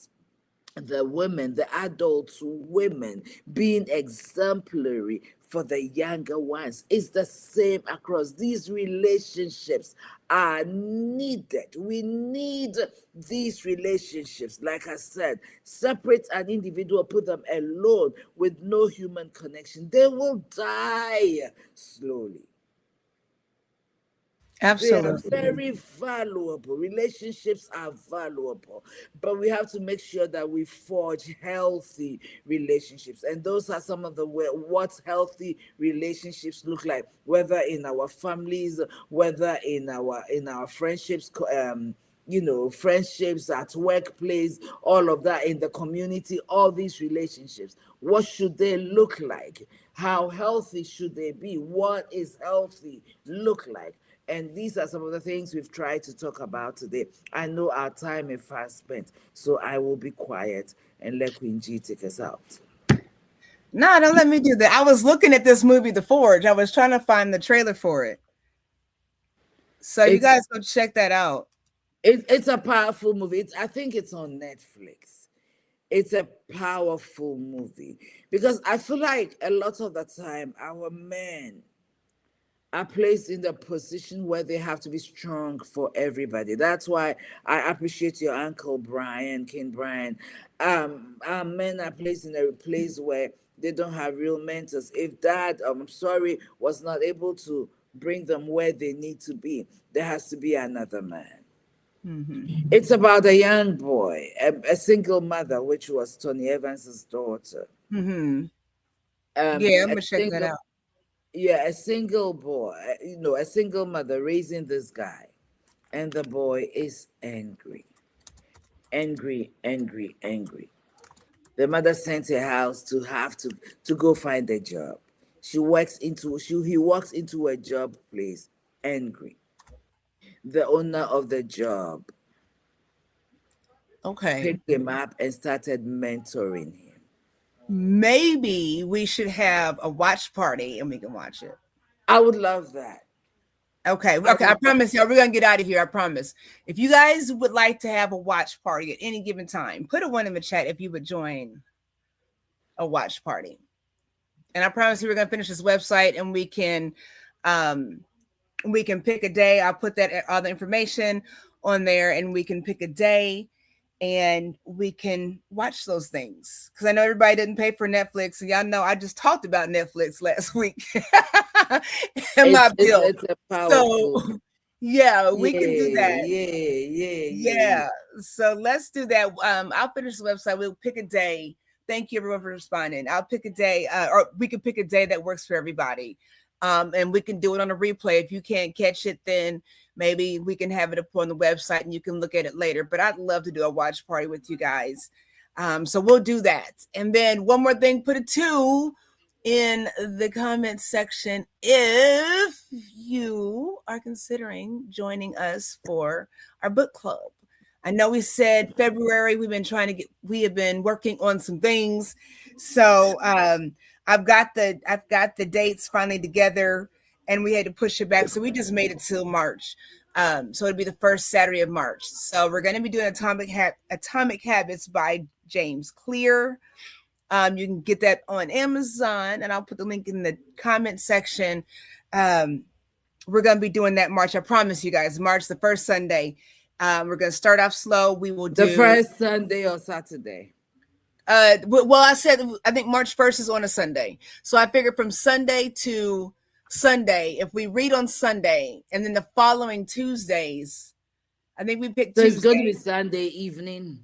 the women, the adult women, being exemplary for the younger ones. It's the same across. These relationships are needed. We need these relationships. Like I said, separate an individual, put them alone with no human connection, they will die slowly. They are Absolutely. very valuable. Relationships are valuable, but we have to make sure that we forge healthy relationships. And those are some of the what healthy relationships look like, whether in our families, whether in our friendships, friendships at workplace, all of that in the community, all these relationships. What should they look like? How healthy should they be? What is healthy look like? And these are some of the things we've tried to talk about today. I know our time is fast spent, so I will be quiet and let Queen G take us out. No, don't let me do that. I was looking at this movie, The Forge. I was trying to find the trailer for it. So you It's guys go check that out. it's a powerful movie. I think it's on Netflix. It's a powerful movie because I feel like a lot of the time our men are placed in the position where they have to be strong for everybody. That's why I appreciate your uncle Brian, King Brian. Our men are placed in a place where they don't have real mentors. If dad, I'm sorry, was not able to bring them where they need to be, there has to be another man. Mm-hmm. It's about a young boy, a single mother, which was Tony Evans's daughter. Mm-hmm. Yeah, I'm A gonna check that single, out. yeah, a single boy, a single mother raising this guy, and the boy is angry, angry, angry, angry. The mother sent her house to have to go find a job. He walks into a job place angry. The owner of the job Okay. picked him up and started mentoring him. Maybe we should have a watch party and we can watch it. I would love that. Okay, I okay. I would love promise y'all, we're gonna get out of here. I promise. If you guys would like to have a watch party at any given time, put a one in the chat if you would join a watch party. And I promise you, we're gonna finish this website and um, we can pick a day. I'll put that all the information on there, and we can pick a day, and we can watch those things. Because I know everybody didn't pay for Netflix, and y'all know I just talked about Netflix last week in my bill. it's a So powerful. yeah, we Yeah, can do that. yeah. Yeah. So let's do that. I'll finish the website. We'll pick a day. Thank you everyone for responding. I'll pick a day, or we can pick a day that works for everybody. And we can do it on a replay. If you can't catch it, then maybe we can have it up on the website and you can look at it later. But I'd love to do a watch party with you guys. So we'll do that. And then one more thing, put a 2 in the comments section if you are considering joining us for our book club. I know we said February. We have been working on some things. So I've got the dates finally together, and we had to push it back. So we just made it till March. So it'll be the first Saturday of March. So we're going to be doing Atomic Habits by James Clear. You can get that on Amazon, and I'll put the link in the comment section. We're going to be doing that March. I promise you guys, March, the first Sunday. We're going to start off slow. We will do The first Sunday or Saturday. Well, I think March 1st is on a Sunday. So I figured from Sunday to Sunday, if we read on Sunday and then the following Tuesdays, I think we picked So it's going to Tuesday. be Sunday evening.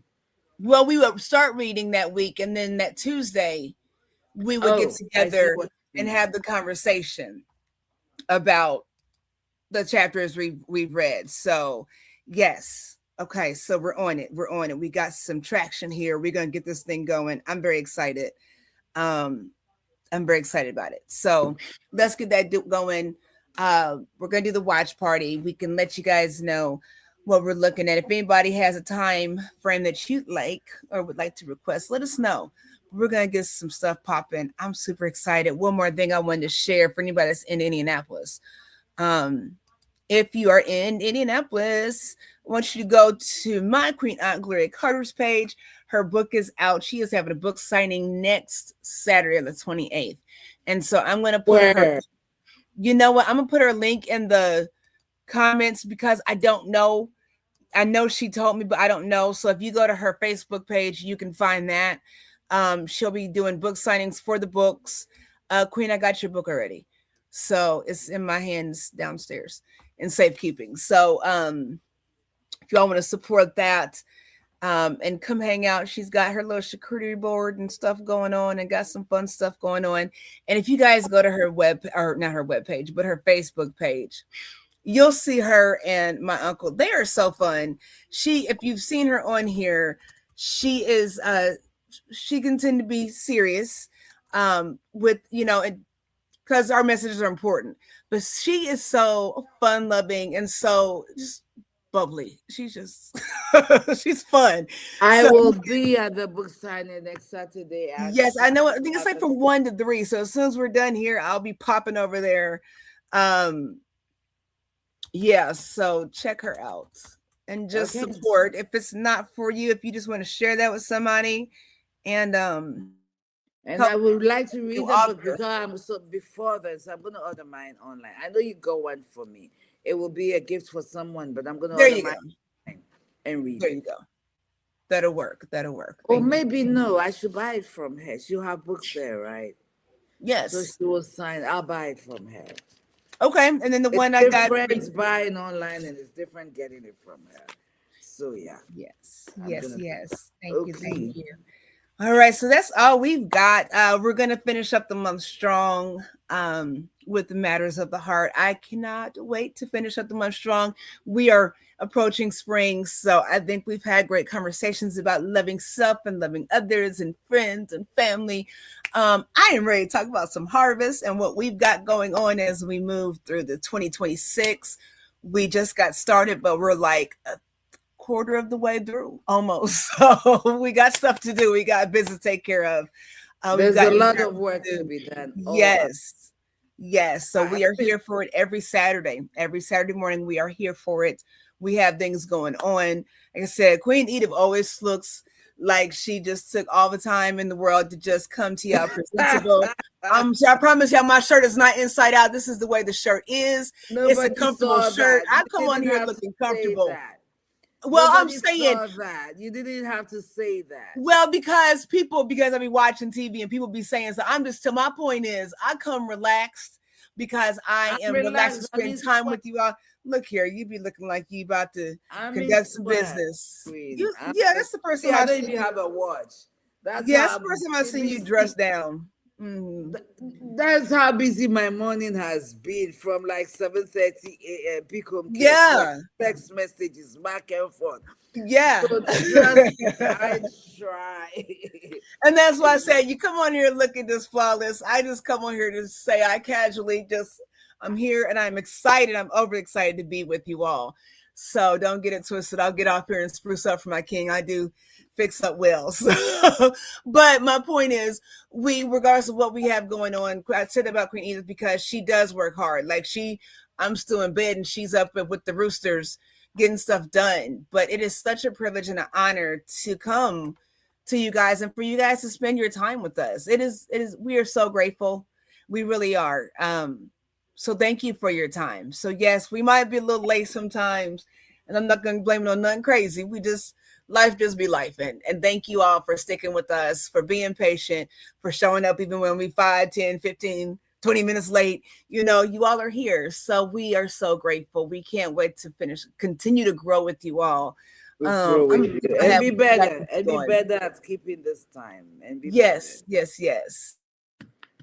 Well, we would start reading that week, and then that Tuesday we would get Oh, I see together what you and mean. have the conversation about the chapters we've read. So yes. Okay, so we're on it. We're on it. We got some traction here. We're gonna get this thing going. I'm very excited. Um, I'm very excited about it. So let's get that going. We're gonna do the watch party. We can let you guys know what we're looking at. If anybody has a time frame that you'd like or would like to request, let us know. We're gonna get some stuff popping. I'm super excited. One more thing I wanted to share for anybody that's in Indianapolis. If you are in Indianapolis, I want you to go to my Queen Aunt Gloria Carter's page. Her book is out. She is having a book signing next Saturday, the 28th. And so I'm going to put Where? you know what? I'm going to put her link in the comments because I don't know. I know she told me, but I don't know. So if you go to her Facebook page, you can find that. She'll be doing book signings for the books. Queen, I got your book already. So it's in my hands downstairs in safekeeping. So if y'all want to support that and come hang out, she's got her little charcuterie board and stuff going on and got some fun stuff going on. And if you guys go to her not her web page, but her Facebook page, you'll see her and my uncle. They are so fun. If you've seen her on here, she is she can tend to be serious with because our messages are important, but she is so fun loving and so just bubbly. She's just she's fun. I So will be at the book signing next Saturday at yes, I know. I think it's like from 1 to 3. So as soon as we're done here, I'll be popping over there. Yeah, so check her out and just support. If it's not for you, if you just want to share that with somebody, and I would like to read the book because before this, I'm going to order mine online. I know you got one for me. It will be a gift for someone, but I'm going to order mine and read. There you go. That'll work. That'll work. Or maybe no, I should buy it from her. She'll have books there, right? Yes. So she will sign. I'll buy it from her. Okay, and then the one I got. It's buying online, and it's different getting it from her. So yeah, Yes, I'm yes, gonna. yes. Thank you, thank Okay. you. All right, so that's all we've got. We're gonna finish up the month strong with the matters of the heart. I cannot wait to finish up the month strong. We are approaching spring, so I think we've had great conversations about loving self and loving others and friends and family. I am ready to talk about some harvest and what we've got going on as we move through the 2026. We just got started, but we're like quarter of the way through almost. So we got stuff to do. We got business to take care of. We've There's got a lot of interviews work to to do. be done. Oh, Yes. Yes. So I we are miss. here for it every Saturday. Every Saturday morning, we are here for it. We have things going on. Like I said, Queen Edith always looks like she just took all the time in the world to just come to y'all presentable. I promise y'all, my shirt is not inside out. This is the way the shirt is. It's a Nobody comfortable saw shirt. that. I You come on didn't here have to looking say comfortable. that. Well, I'm Nobody saying, saw that. You didn't have to say that. well, because I be watching TV and people be saying so. I'm just, to my point is, I come relaxed because I I'm am relaxed to relaxed. I'm spend in time sweat. with you all. Look here, you be looking like you about to I'm in conduct some sweat, business. Queen. You, yeah, that's the first See, time I I've don't seen even you. have a watch. That's Yeah, that's how the first time I've seen you busy. dressed down. Hmm. That's how busy my morning has been from like 7:30 a.m. Pick home kids, Yeah, text messages back and forth. yeah. So trust me, I try. And that's why I say you come on here looking this flawless. I just come on here to say I casually just I'm here and I'm excited. I'm overexcited to be with you all. So don't get it twisted. I'll get off here and spruce up for my king. I do fix up well. So, but my point is, we, regardless of what we have going on, I said about Queen Edith because she does work hard. Like I'm still in bed and she's up with the roosters getting stuff done. But it is such a privilege and an honor to come to you guys and for you guys to spend your time with us. It is we are so grateful. We really are. So thank you for your time. So yes, we might be a little late sometimes, and I'm not gonna blame it on nothing crazy. We just life just be life, and thank you all for sticking with us, for being patient, for showing up even when we 5, 10, 15, 20 minutes late. You all are here. So we are so grateful. We can't wait to continue to grow with you all. We grow I'm with you I and have be got better this and be going. better at keeping this time and be better. Yes, yes, yes.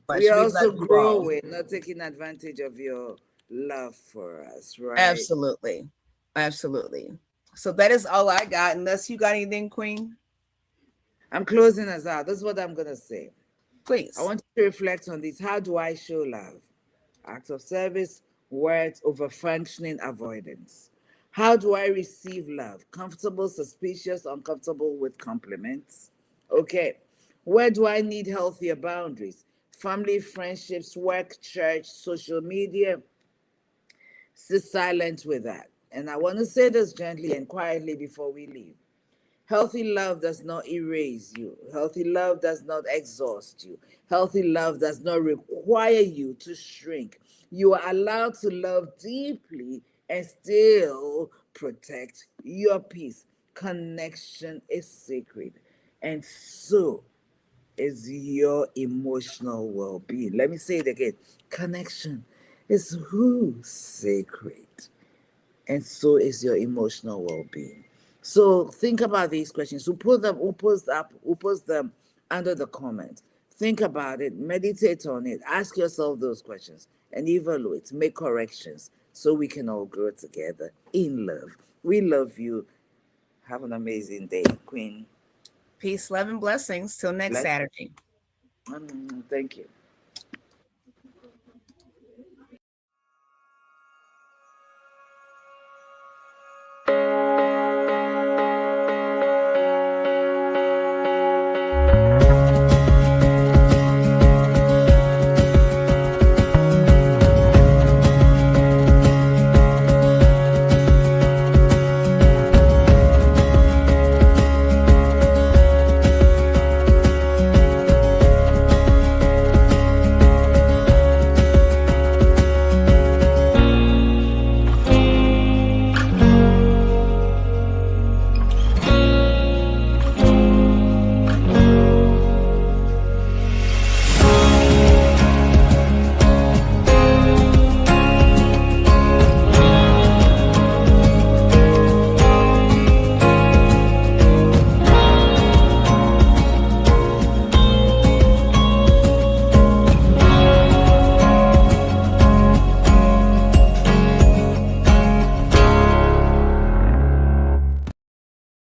We Much. are We love also you all. growing, not taking advantage of your love for us, right? Absolutely. Absolutely. So that is all I got. Unless you got anything, Queen, I'm closing us out. This is what I'm gonna say. I please. want you to reflect on this. How do I show love? Acts of service, words over functioning avoidance. How do I receive love? Comfortable, suspicious, uncomfortable with compliments. Okay. Where do I need healthier boundaries? Family, friendships, work, church, social media. Sit silent with that. And I want to say this gently and quietly before we leave. Healthy love does not erase you. Healthy love does not exhaust you. Healthy love does not require you to shrink. You are allowed to love deeply and still protect your peace. Connection is sacred. And so is your emotional well being. Let me say it again. Connection is who sacred, and so is your emotional well-being. So think about these questions. Who post them under the comment. Think about it, meditate on it, ask yourself those questions, and evaluate, make corrections, so we can all grow together in love. We love you. Have an amazing day, Queen. Peace, love, and blessings. Till next Bless. Saturday. Thank you.